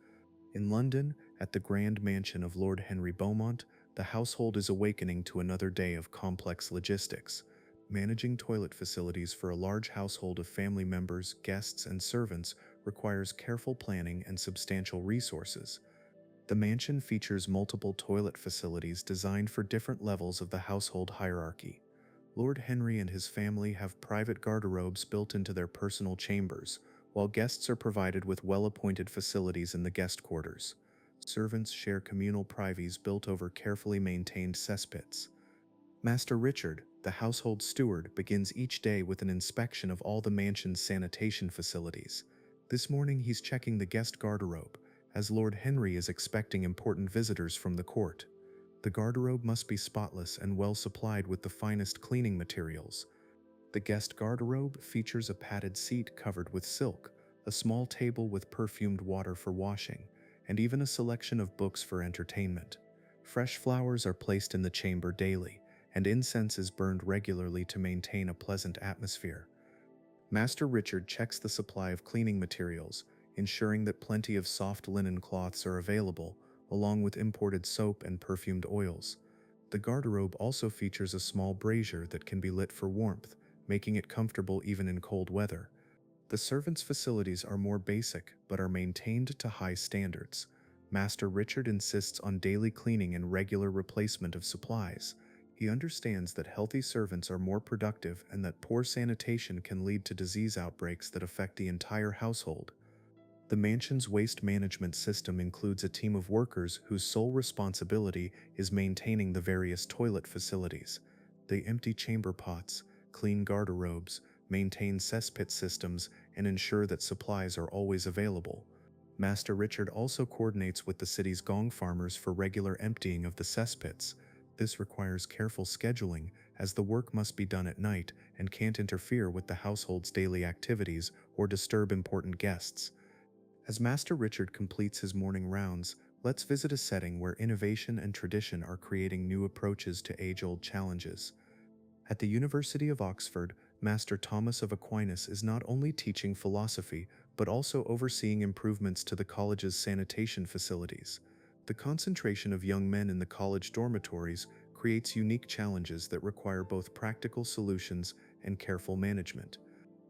In London, At the grand mansion of Lord Henry Beaumont, the household is awakening to another day of complex logistics. Managing toilet facilities for a large household of family members, guests, and servants requires careful planning and substantial resources. The mansion features multiple toilet facilities designed for different levels of the household hierarchy. Lord Henry and his family have private garderobes built into their personal chambers, while guests are provided with well-appointed facilities in the guest quarters. Servants share communal privies built over carefully maintained cesspits. Master Richard, the household steward, begins each day with an inspection of all the mansion's sanitation facilities. This morning he's checking the guest garderobe, as Lord Henry is expecting important visitors from the court. The garderobe must be spotless and well supplied with the finest cleaning materials. The guest garderobe features a padded seat covered with silk, a small table with perfumed water for washing, and even a selection of books for entertainment. Fresh flowers are placed in the chamber daily, and incense is burned regularly to maintain a pleasant atmosphere. Master Richard checks the supply of cleaning materials, ensuring that plenty of soft linen cloths are available, along with imported soap and perfumed oils. The garderobe also features a small brazier that can be lit for warmth, making it comfortable even in cold weather. The servants' facilities are more basic, but are maintained to high standards. Master Richard insists on daily cleaning and regular replacement of supplies. He understands that healthy servants are more productive and that poor sanitation can lead to disease outbreaks that affect the entire household. The mansion's waste management system includes a team of workers whose sole responsibility is maintaining the various toilet facilities. They empty chamber pots, clean garderobes, maintain cesspit systems, and ensure that supplies are always available. Master Richard also coordinates with the city's gong farmers for regular emptying of the cesspits. This requires careful scheduling, as the work must be done at night and can't interfere with the household's daily activities or disturb important guests. As Master Richard completes his morning rounds, let's visit a setting where innovation and tradition are creating new approaches to age-old challenges. At the University of Oxford, Master Thomas of Aquinas is not only teaching philosophy, but also overseeing improvements to the college's sanitation facilities. The concentration of young men in the college dormitories creates unique challenges that require both practical solutions and careful management.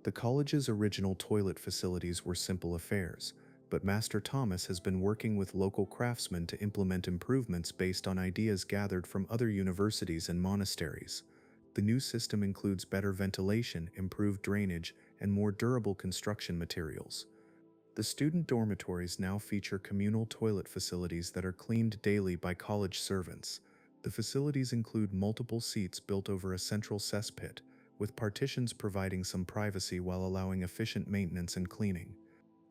The college's original toilet facilities were simple affairs, but Master Thomas has been working with local craftsmen to implement improvements based on ideas gathered from other universities and monasteries. The new system includes better ventilation, improved drainage, and more durable construction materials. The student dormitories now feature communal toilet facilities that are cleaned daily by college servants. The facilities include multiple seats built over a central cesspit, with partitions providing some privacy while allowing efficient maintenance and cleaning.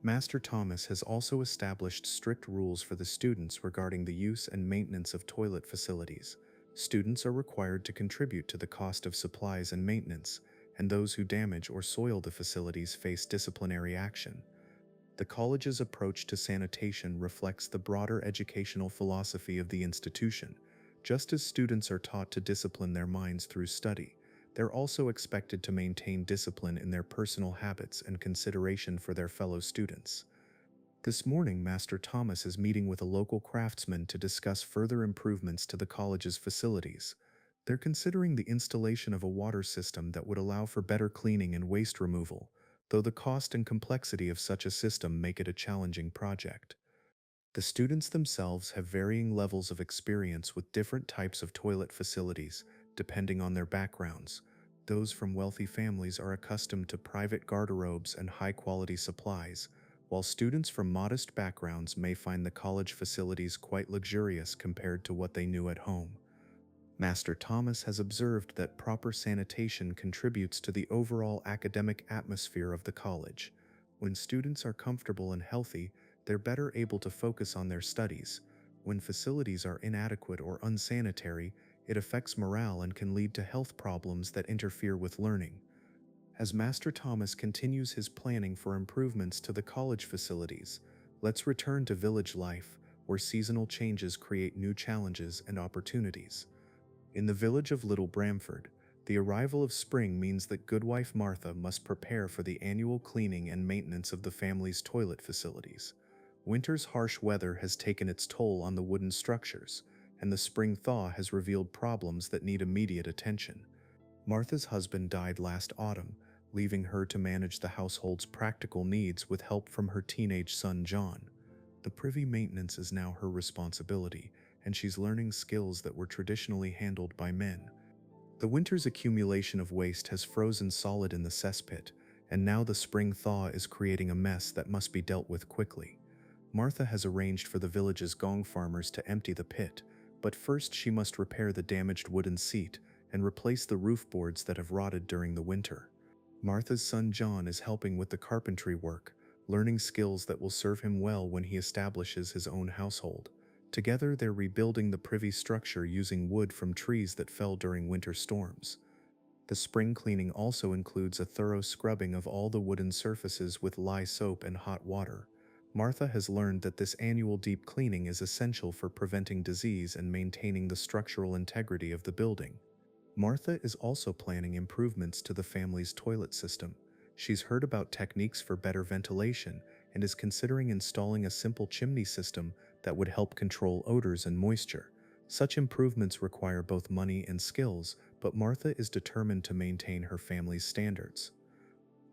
Master Thomas has also established strict rules for the students regarding the use and maintenance of toilet facilities. Students are required to contribute to the cost of supplies and maintenance, and those who damage or soil the facilities face disciplinary action. The college's approach to sanitation reflects the broader educational philosophy of the institution. Just as students are taught to discipline their minds through study, they're also expected to maintain discipline in their personal habits and consideration for their fellow students. This morning, Master Thomas is meeting with a local craftsman to discuss further improvements to the college's facilities. They're considering the installation of a water system that would allow for better cleaning and waste removal, though the cost and complexity of such a system make it a challenging project. The students themselves have varying levels of experience with different types of toilet facilities, depending on their backgrounds. Those from wealthy families are accustomed to private garderobes and high-quality supplies, while students from modest backgrounds may find the college facilities quite luxurious compared to what they knew at home. Master Thomas has observed that proper sanitation contributes to the overall academic atmosphere of the college. When students are comfortable and healthy, they're better able to focus on their studies. When facilities are inadequate or unsanitary, it affects morale and can lead to health problems that interfere with learning. As Master Thomas continues his planning for improvements to the college facilities, let's return to village life, where seasonal changes create new challenges and opportunities. In the village of Little Bramford, the arrival of spring means that Goodwife Martha must prepare for the annual cleaning and maintenance of the family's toilet facilities. Winter's harsh weather has taken its toll on the wooden structures, and the spring thaw has revealed problems that need immediate attention. Martha's husband died last autumn, leaving her to manage the household's practical needs with help from her teenage son John. The privy maintenance is now her responsibility, and she's learning skills that were traditionally handled by men. The winter's accumulation of waste has frozen solid in the cesspit, and now the spring thaw is creating a mess that must be dealt with quickly. Martha has arranged for the village's gong farmers to empty the pit, but first she must repair the damaged wooden seat and replace the roof boards that have rotted during the winter. Martha's son John is helping with the carpentry work, learning skills that will serve him well when he establishes his own household. Together, they're rebuilding the privy structure using wood from trees that fell during winter storms. The spring cleaning also includes a thorough scrubbing of all the wooden surfaces with lye soap and hot water. Martha has learned that this annual deep cleaning is essential for preventing disease and maintaining the structural integrity of the building. Martha is also planning improvements to the family's toilet system. She's heard about techniques for better ventilation and is considering installing a simple chimney system that would help control odors and moisture. Such improvements require both money and skills, but Martha is determined to maintain her family's standards.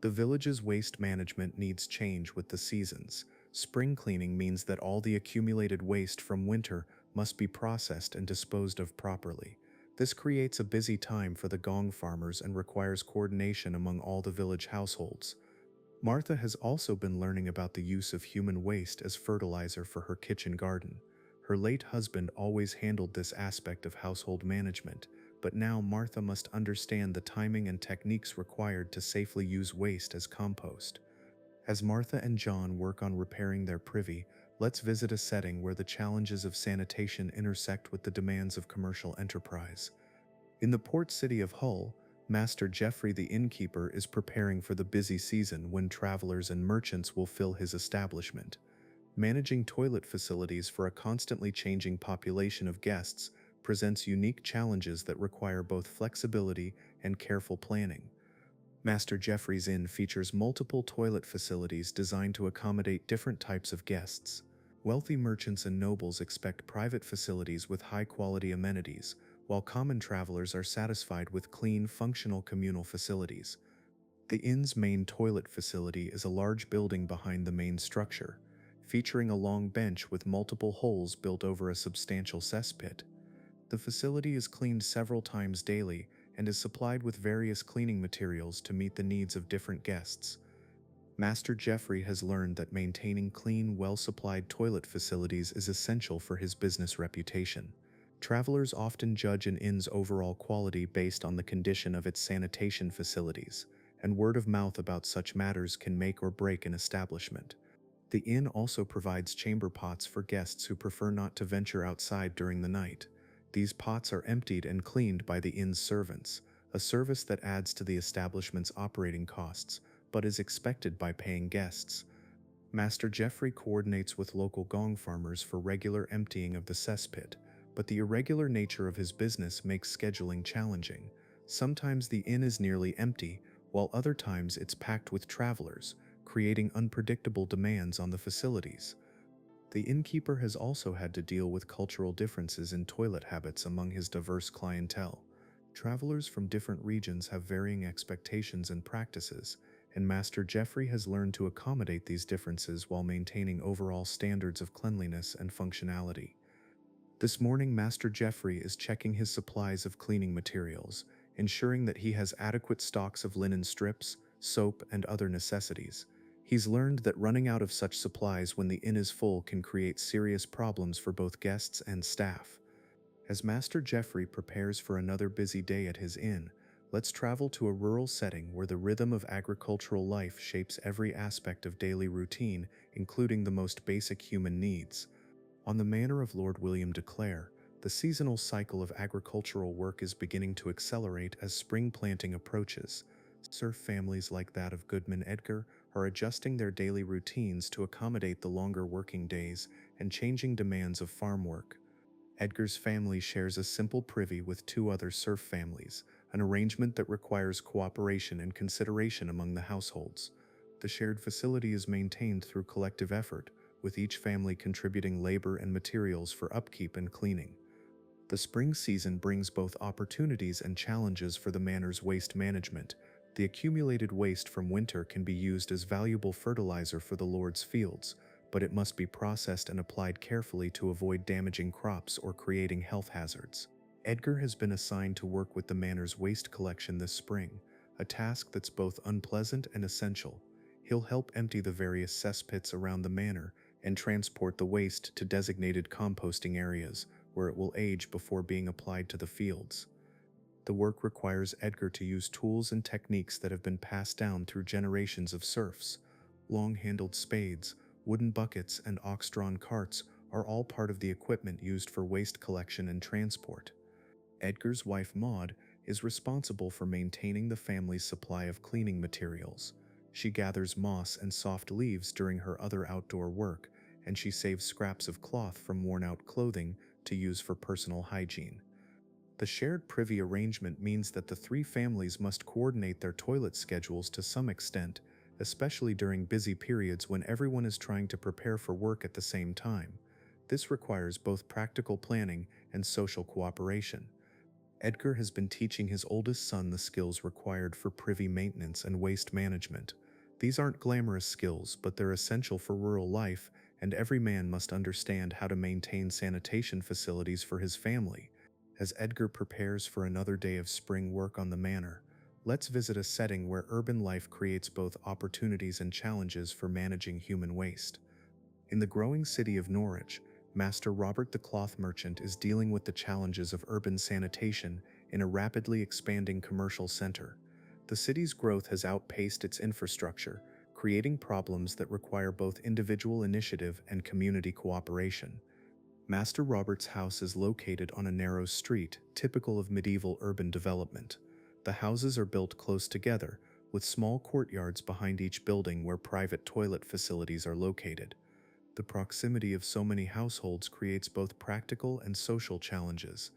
The village's waste management needs change with the seasons. Spring cleaning means that all the accumulated waste from winter must be processed and disposed of properly. This creates a busy time for the gong farmers and requires coordination among all the village households. Martha has also been learning about the use of human waste as fertilizer for her kitchen garden. Her late husband always handled this aspect of household management, but now Martha must understand the timing and techniques required to safely use waste as compost. As Martha and John work on repairing their privy, let's visit a setting where the challenges of sanitation intersect with the demands of commercial enterprise. In the port city of Hull, Master Geoffrey the innkeeper is preparing for the busy season when travelers and merchants will fill his establishment. Managing toilet facilities for a constantly changing population of guests presents unique challenges that require both flexibility and careful planning. Master Geoffrey's Inn features multiple toilet facilities designed to accommodate different types of guests. Wealthy merchants and nobles expect private facilities with high-quality amenities, while common travelers are satisfied with clean, functional communal facilities. The inn's main toilet facility is a large building behind the main structure, featuring a long bench with multiple holes built over a substantial cesspit. The facility is cleaned several times daily and is supplied with various cleaning materials to meet the needs of different guests. Master Geoffrey has learned that maintaining clean, well-supplied toilet facilities is essential for his business reputation. Travelers often judge an inn's overall quality based on the condition of its sanitation facilities, and word of mouth about such matters can make or break an establishment. The inn also provides chamber pots for guests who prefer not to venture outside during the night. These pots are emptied and cleaned by the inn's servants, a service that adds to the establishment's operating costs, but is expected by paying guests. Master Geoffrey coordinates with local gong farmers for regular emptying of the cesspit, but the irregular nature of his business makes scheduling challenging. Sometimes the inn is nearly empty, while other times it's packed with travelers, creating unpredictable demands on the facilities. The innkeeper has also had to deal with cultural differences in toilet habits among his diverse clientele. Travelers from different regions have varying expectations and practices, and Master Geoffrey has learned to accommodate these differences while maintaining overall standards of cleanliness and functionality. This morning, Master Geoffrey is checking his supplies of cleaning materials, ensuring that he has adequate stocks of linen strips, soap, and other necessities. He's learned that running out of such supplies when the inn is full can create serious problems for both guests and staff. As Master Geoffrey prepares for another busy day at his inn, let's travel to a rural setting where the rhythm of agricultural life shapes every aspect of daily routine, including the most basic human needs. On the manor of Lord William de Clare, the seasonal cycle of agricultural work is beginning to accelerate as spring planting approaches. Serf families like that of Goodman Edgar are adjusting their daily routines to accommodate the longer working days and changing demands of farm work. Edgar's family shares a simple privy with two other serf families, an arrangement that requires cooperation and consideration among the households. The shared facility is maintained through collective effort, with each family contributing labor and materials for upkeep and cleaning. The spring season brings both opportunities and challenges for the manor's waste management. The accumulated waste from winter can be used as valuable fertilizer for the Lord's fields, but it must be processed and applied carefully to avoid damaging crops or creating health hazards. Edgar has been assigned to work with the manor's waste collection this spring, a task that's both unpleasant and essential. He'll help empty the various cesspits around the manor and transport the waste to designated composting areas, where it will age before being applied to the fields. The work requires Edgar to use tools and techniques that have been passed down through generations of serfs. Long-handled spades, wooden buckets, and ox-drawn carts are all part of the equipment used for waste collection and transport. Edgar's wife Maud is responsible for maintaining the family's supply of cleaning materials. She gathers moss and soft leaves during her other outdoor work, and she saves scraps of cloth from worn-out clothing to use for personal hygiene. The shared privy arrangement means that the three families must coordinate their toilet schedules to some extent, especially during busy periods when everyone is trying to prepare for work at the same time. This requires both practical planning and social cooperation. Edgar has been teaching his oldest son the skills required for privy maintenance and waste management. These aren't glamorous skills, but they're essential for rural life, and every man must understand how to maintain sanitation facilities for his family. As Edgar prepares for another day of spring work on the manor, let's visit a setting where urban life creates both opportunities and challenges for managing human waste. In the growing city of Norwich, Master Robert the cloth merchant is dealing with the challenges of urban sanitation in a rapidly expanding commercial center. The city's growth has outpaced its infrastructure, creating problems that require both individual initiative and community cooperation. Master Robert's house is located on a narrow street, typical of medieval urban development. The houses are built close together, with small courtyards behind each building where private toilet facilities are located. The proximity of so many households creates both practical and social challenges.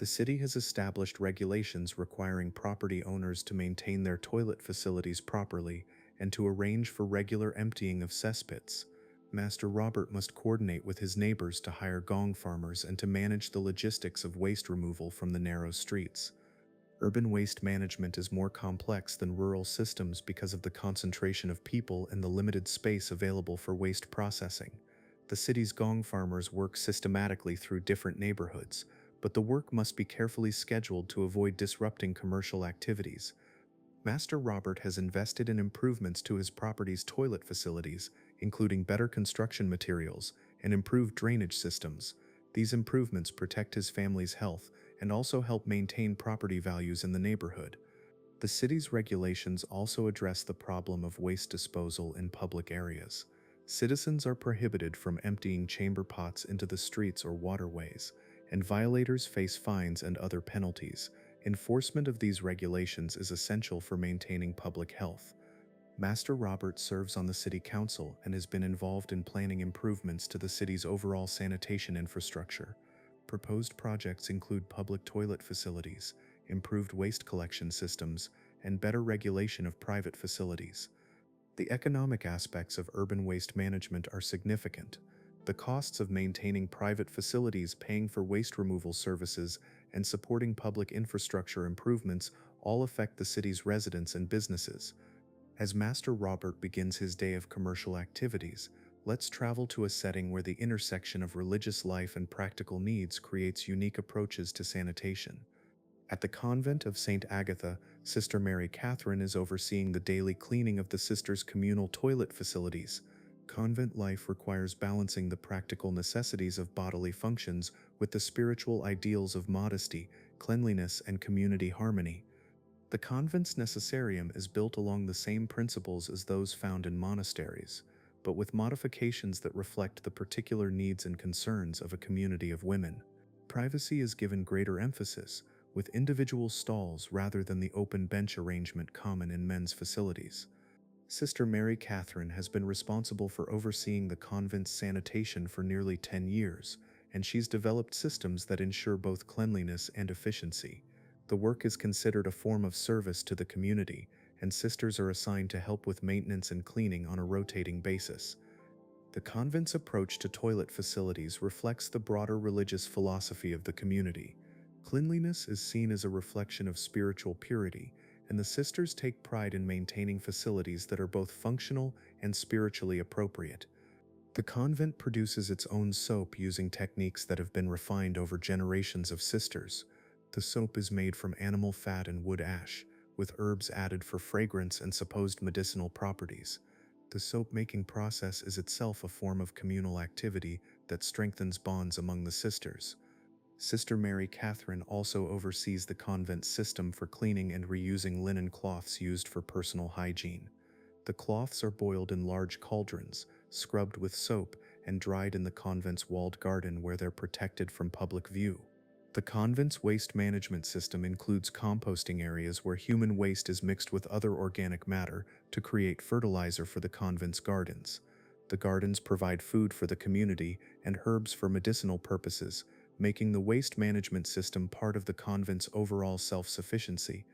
The city has established regulations requiring property owners to maintain their toilet facilities properly and to arrange for regular emptying of cesspits. Master Robert must coordinate with his neighbors to hire gong farmers and to manage the logistics of waste removal from the narrow streets. Urban waste management is more complex than rural systems because of the concentration of people and the limited space available for waste processing. The city's gong farmers work systematically through different neighborhoods, but the work must be carefully scheduled to avoid disrupting commercial activities. Master Robert has invested in improvements to his property's toilet facilities, including better construction materials and improved drainage systems. These improvements protect his family's health and also help maintain property values in the neighborhood. The city's regulations also address the problem of waste disposal in public areas. Citizens are prohibited from emptying chamber pots into the streets or waterways, and violators face fines and other penalties. Enforcement of these regulations is essential for maintaining public health. Master Robert serves on the city council and has been involved in planning improvements to the city's overall sanitation infrastructure. Proposed projects include public toilet facilities, improved waste collection systems, and better regulation of private facilities. The economic aspects of urban waste management are significant. The costs of maintaining private facilities, paying for waste removal services, and supporting public infrastructure improvements all affect the city's residents and businesses. As Master Robert begins his day of commercial activities, let's travel to a setting where the intersection of religious life and practical needs creates unique approaches to sanitation. At the convent of St. Agatha, Sister Mary Catherine is overseeing the daily cleaning of the sisters' communal toilet facilities. Convent life requires balancing the practical necessities of bodily functions with the spiritual ideals of modesty, cleanliness, and community harmony. The convent's necessarium is built along the same principles as those found in monasteries, but with modifications that reflect the particular needs and concerns of a community of women. Privacy is given greater emphasis, with individual stalls rather than the open bench arrangement common in men's facilities. Sister Mary Catherine has been responsible for overseeing the convent's sanitation for nearly 10 years, and she's developed systems that ensure both cleanliness and efficiency. The work is considered a form of service to the community, and sisters are assigned to help with maintenance and cleaning on a rotating basis. The convent's approach to toilet facilities reflects the broader religious philosophy of the community. Cleanliness is seen as a reflection of spiritual purity, and the sisters take pride in maintaining facilities that are both functional and spiritually appropriate. The convent produces its own soap using techniques that have been refined over generations of sisters. The soap is made from animal fat and wood ash, with herbs added for fragrance and supposed medicinal properties. The soap-making process is itself a form of communal activity that strengthens bonds among the sisters. Sister Mary Catherine also oversees the convent system for cleaning and reusing linen cloths used for personal hygiene. The cloths are boiled in large cauldrons, scrubbed with soap, and dried in the convent's walled garden where they're protected from public view. The convent's waste management system includes composting areas where human waste is mixed with other organic matter to create fertilizer for the convent's gardens. The gardens provide food for the community and herbs for medicinal purposes, making the waste management system part of the convent's overall self-sufficiency.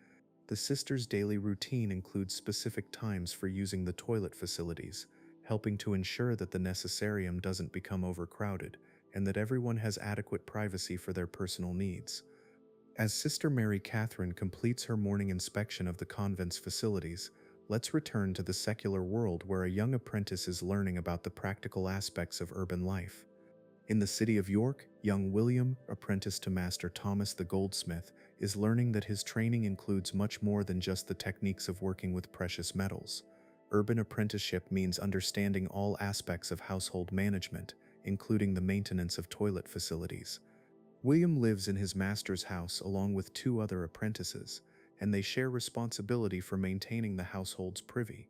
The sisters' daily routine includes specific times for using the toilet facilities, helping to ensure that the necessarium doesn't become overcrowded and that everyone has adequate privacy for their personal needs. As Sister Mary Catherine completes her morning inspection of the convent's facilities, let's return to the secular world where a young apprentice is learning about the practical aspects of urban life. In the city of York, young William, apprentice to Master Thomas the goldsmith, is learning that his training includes much more than just the techniques of working with precious metals. Urban apprenticeship means understanding all aspects of household management, including the maintenance of toilet facilities. William lives in his master's house along with two other apprentices, and they share responsibility for maintaining the household's privy.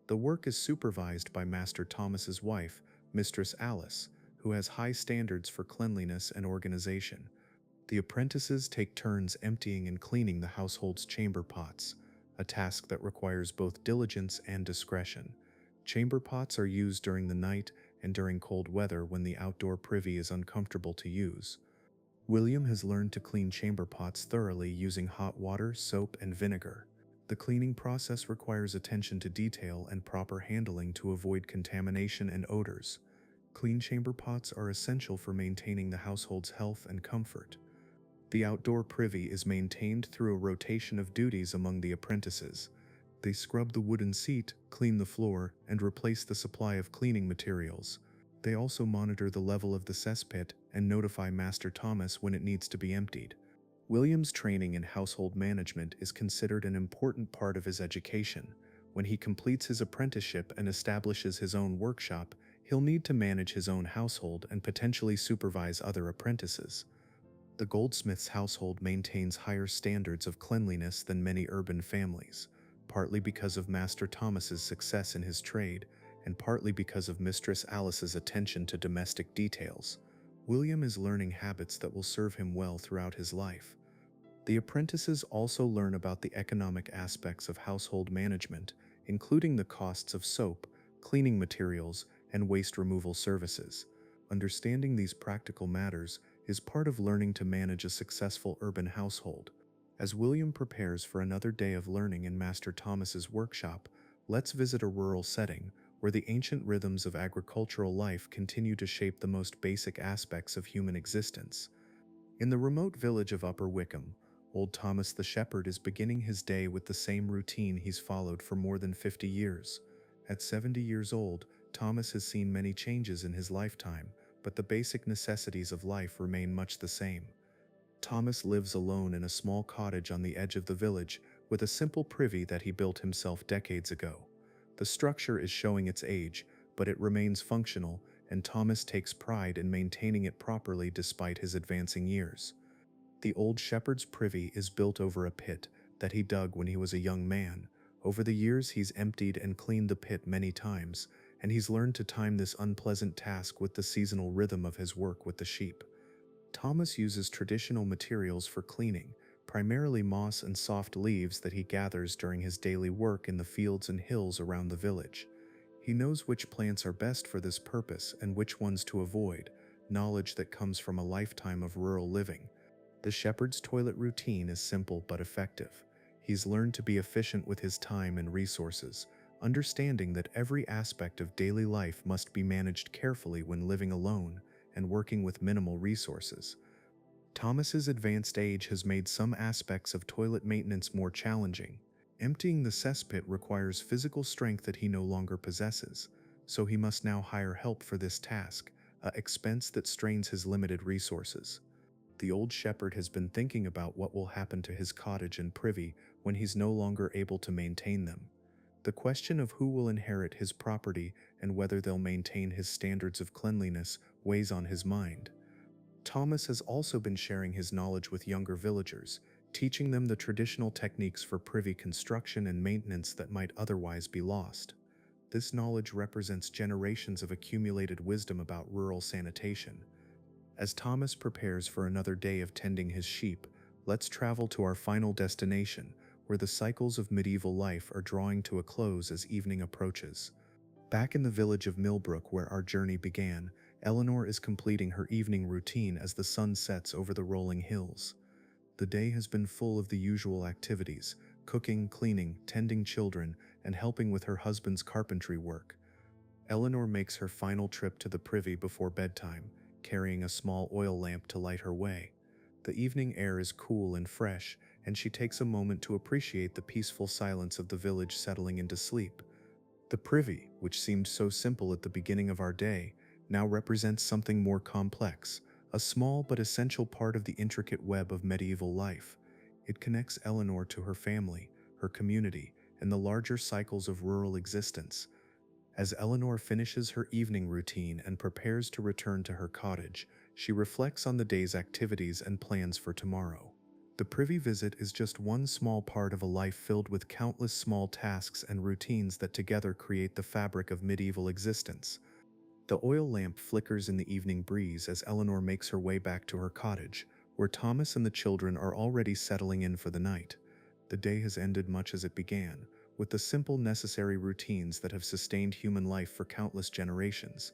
The work is supervised by Master Thomas's wife, Mistress Alice, who has high standards for cleanliness and organization. The apprentices take turns emptying and cleaning the household's chamber pots, a task that requires both diligence and discretion. Chamber pots are used during the night and during cold weather when the outdoor privy is uncomfortable to use. William has learned to clean chamber pots thoroughly using hot water, soap, and vinegar. The cleaning process requires attention to detail and proper handling to avoid contamination and odors. Clean chamber pots are essential for maintaining the household's health and comfort. The outdoor privy is maintained through a rotation of duties among the apprentices. They scrub the wooden seat, clean the floor, and replace the supply of cleaning materials. They also monitor the level of the cesspit and notify Master Thomas when it needs to be emptied. William's training in household management is considered an important part of his education. When he completes his apprenticeship and establishes his own workshop, he'll need to manage his own household and potentially supervise other apprentices. The goldsmith's household maintains higher standards of cleanliness than many urban families, partly because of Master Thomas's success in his trade, and partly because of Mistress Alice's attention to domestic details. William is learning habits that will serve him well throughout his life. The apprentices also learn about the economic aspects of household management, including the costs of soap, cleaning materials, and waste removal services. Understanding these practical matters is part of learning to manage a successful urban household. As William prepares for another day of learning in Master Thomas's workshop, let's visit a rural setting where the ancient rhythms of agricultural life continue to shape the most basic aspects of human existence. In the remote village of Upper Wickham, old Thomas the shepherd is beginning his day with the same routine he's followed for more than 50 years. At 70 years old, Thomas has seen many changes in his lifetime, but the basic necessities of life remain much the same. Thomas lives alone in a small cottage on the edge of the village with a simple privy that he built himself decades ago. The structure is showing its age, but it remains functional, and Thomas takes pride in maintaining it properly despite his advancing years. The old shepherd's privy is built over a pit that he dug when he was a young man. Over the years, he's emptied and cleaned the pit many times, and he's learned to time this unpleasant task with the seasonal rhythm of his work with the sheep. Thomas uses traditional materials for cleaning, primarily moss and soft leaves that he gathers during his daily work in the fields and hills around the village. He knows which plants are best for this purpose and which ones to avoid, knowledge that comes from a lifetime of rural living. The shepherd's toilet routine is simple but effective. He's learned to be efficient with his time and resources, understanding that every aspect of daily life must be managed carefully when living alone and working with minimal resources. Thomas's advanced age has made some aspects of toilet maintenance more challenging. Emptying the cesspit requires physical strength that he no longer possesses, so he must now hire help for this task, an expense that strains his limited resources. The old shepherd has been thinking about what will happen to his cottage and privy when he's no longer able to maintain them. The question of who will inherit his property and whether they'll maintain his standards of cleanliness weighs on his mind. Thomas has also been sharing his knowledge with younger villagers, teaching them the traditional techniques for privy construction and maintenance that might otherwise be lost. This knowledge represents generations of accumulated wisdom about rural sanitation. As Thomas prepares for another day of tending his sheep, let's travel to our final destination, where the cycles of medieval life are drawing to a close as evening approaches. Back in the village of Millbrook where our journey began, Eleanor is completing her evening routine as the sun sets over the rolling hills. The day has been full of the usual activities: cooking, cleaning, tending children, and helping with her husband's carpentry work. Eleanor makes her final trip to the privy before bedtime, carrying a small oil lamp to light her way. The evening air is cool and fresh, and she takes a moment to appreciate the peaceful silence of the village settling into sleep. The privy, which seemed so simple at the beginning of our day, now represents something more complex, a small but essential part of the intricate web of medieval life. It connects Eleanor to her family, her community, and the larger cycles of rural existence. As Eleanor finishes her evening routine and prepares to return to her cottage, she reflects on the day's activities and plans for tomorrow. The privy visit is just one small part of a life filled with countless small tasks and routines that together create the fabric of medieval existence. The oil lamp flickers in the evening breeze as Eleanor makes her way back to her cottage, where Thomas and the children are already settling in for the night. The day has ended much as it began, with the simple necessary routines that have sustained human life for countless generations.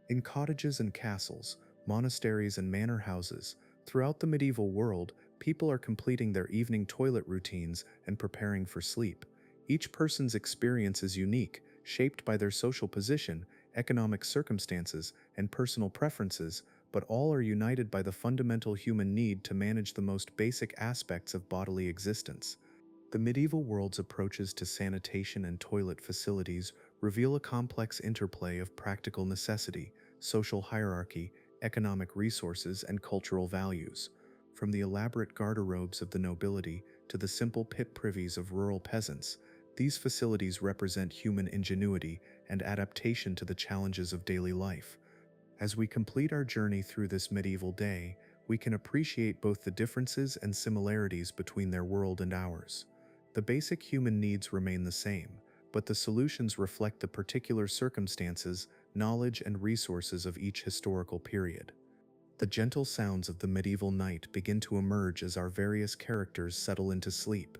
In cottages and castles, monasteries and manor houses, throughout the medieval world, people are completing their evening toilet routines and preparing for sleep. Each person's experience is unique, shaped by their social position, economic circumstances, and personal preferences, but all are united by the fundamental human need to manage the most basic aspects of bodily existence. The medieval world's approaches to sanitation and toilet facilities reveal a complex interplay of practical necessity, social hierarchy, economic resources, and cultural values. From the elaborate garderobes of the nobility to the simple pit privies of rural peasants, these facilities represent human ingenuity and adaptation to the challenges of daily life. As we complete our journey through this medieval day, we can appreciate both the differences and similarities between their world and ours. The basic human needs remain the same, but the solutions reflect the particular circumstances, knowledge, and resources of each historical period. The gentle sounds of the medieval night begin to emerge as our various characters settle into sleep.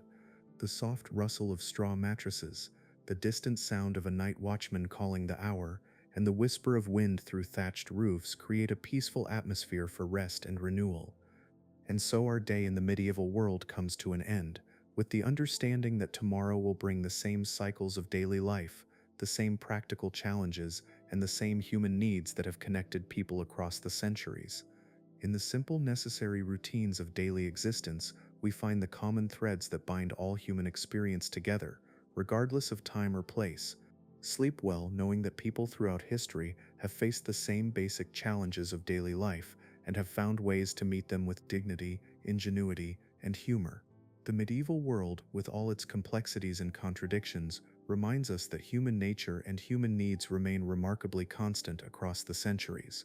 The soft rustle of straw mattresses, the distant sound of a night watchman calling the hour, and the whisper of wind through thatched roofs create a peaceful atmosphere for rest and renewal. And so our day in the medieval world comes to an end, with the understanding that tomorrow will bring the same cycles of daily life, the same practical challenges, and the same human needs that have connected people across the centuries. In the simple, necessary routines of daily existence, we find the common threads that bind all human experience together, regardless of time or place. Sleep well, knowing that people throughout history have faced the same basic challenges of daily life and have found ways to meet them with dignity, ingenuity, and humor. The medieval world, with all its complexities and contradictions, reminds us that human nature and human needs remain remarkably constant across the centuries.